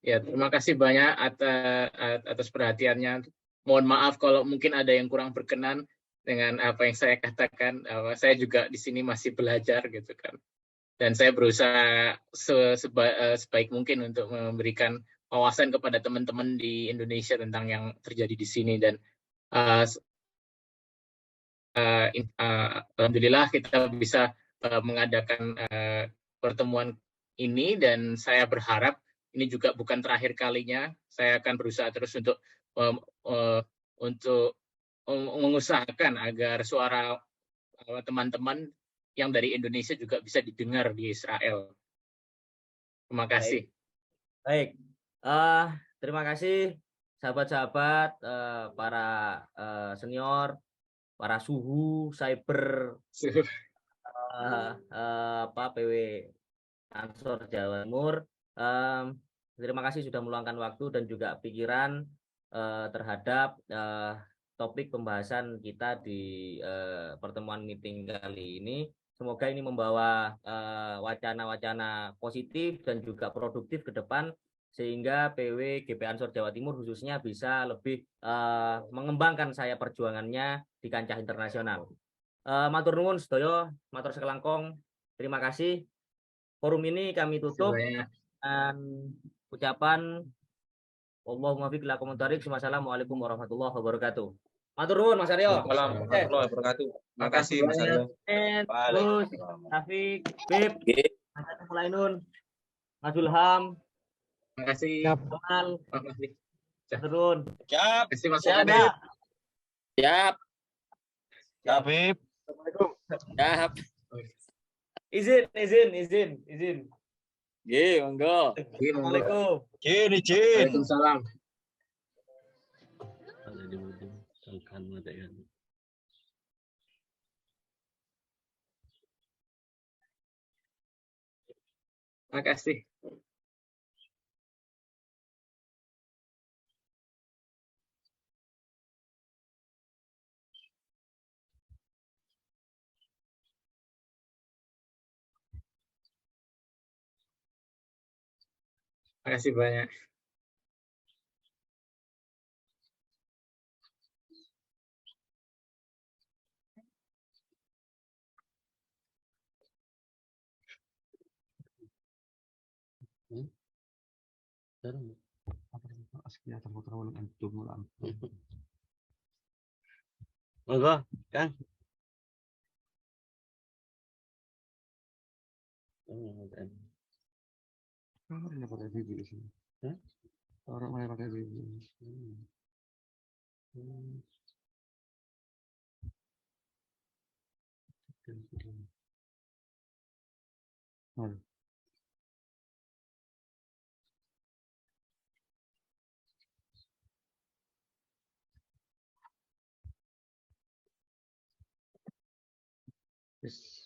Ya, terima kasih banyak atas perhatiannya. Mohon maaf kalau mungkin ada yang kurang berkenan dengan apa yang saya katakan. Saya juga di sini masih belajar gitu kan. Dan saya berusaha sebaik mungkin untuk memberikan wawasan kepada teman-teman di Indonesia tentang yang terjadi di sini. Dan alhamdulillah kita bisa mengadakan pertemuan ini, dan saya berharap ini juga bukan terakhir kalinya. Saya akan berusaha terus untuk mengusahakan agar suara teman-teman yang dari Indonesia juga bisa didengar di Israel. Terima kasih. Baik. Terima kasih sahabat-sahabat, para senior, para suhu, cyber, PW Ansor Jawa Timur. Terima kasih sudah meluangkan waktu dan juga pikiran terhadap topik pembahasan kita di pertemuan meeting kali ini. Semoga ini membawa wacana-wacana positif dan juga produktif ke depan, sehingga PWGP Ansor Jawa Timur khususnya bisa lebih mengembangkan saya perjuangannya di kancah internasional. Matur nuwun sedaya, matur sekelangkong. Terima kasih. Forum ini kami tutup dengan ucapan Allahumma fiq lakum tarik. Wassalamualaikum warahmatullahi wabarakatuh. Matur nuwun Mas Aryo. Waalaikumsalam warahmatullahi wabarakatuh. Terima kasih Mas Aryo. Gus, Rafiq, Bib, Mas Mulainun, Mas Ilham. Terima kasih. Kamal. Matur nuwun. Siap. Terima kasih Mas Aryo. Siap. Siap, Bib. Assalamualaikum. Siap. Izin. Ye, monggo. Assalamualaikum. Izin. Waalaikumsalam. Makasih. Makasih banyak. Monggo, Kang. Orang pakai bibi di sini. Orang mana pakai bibi? Yes.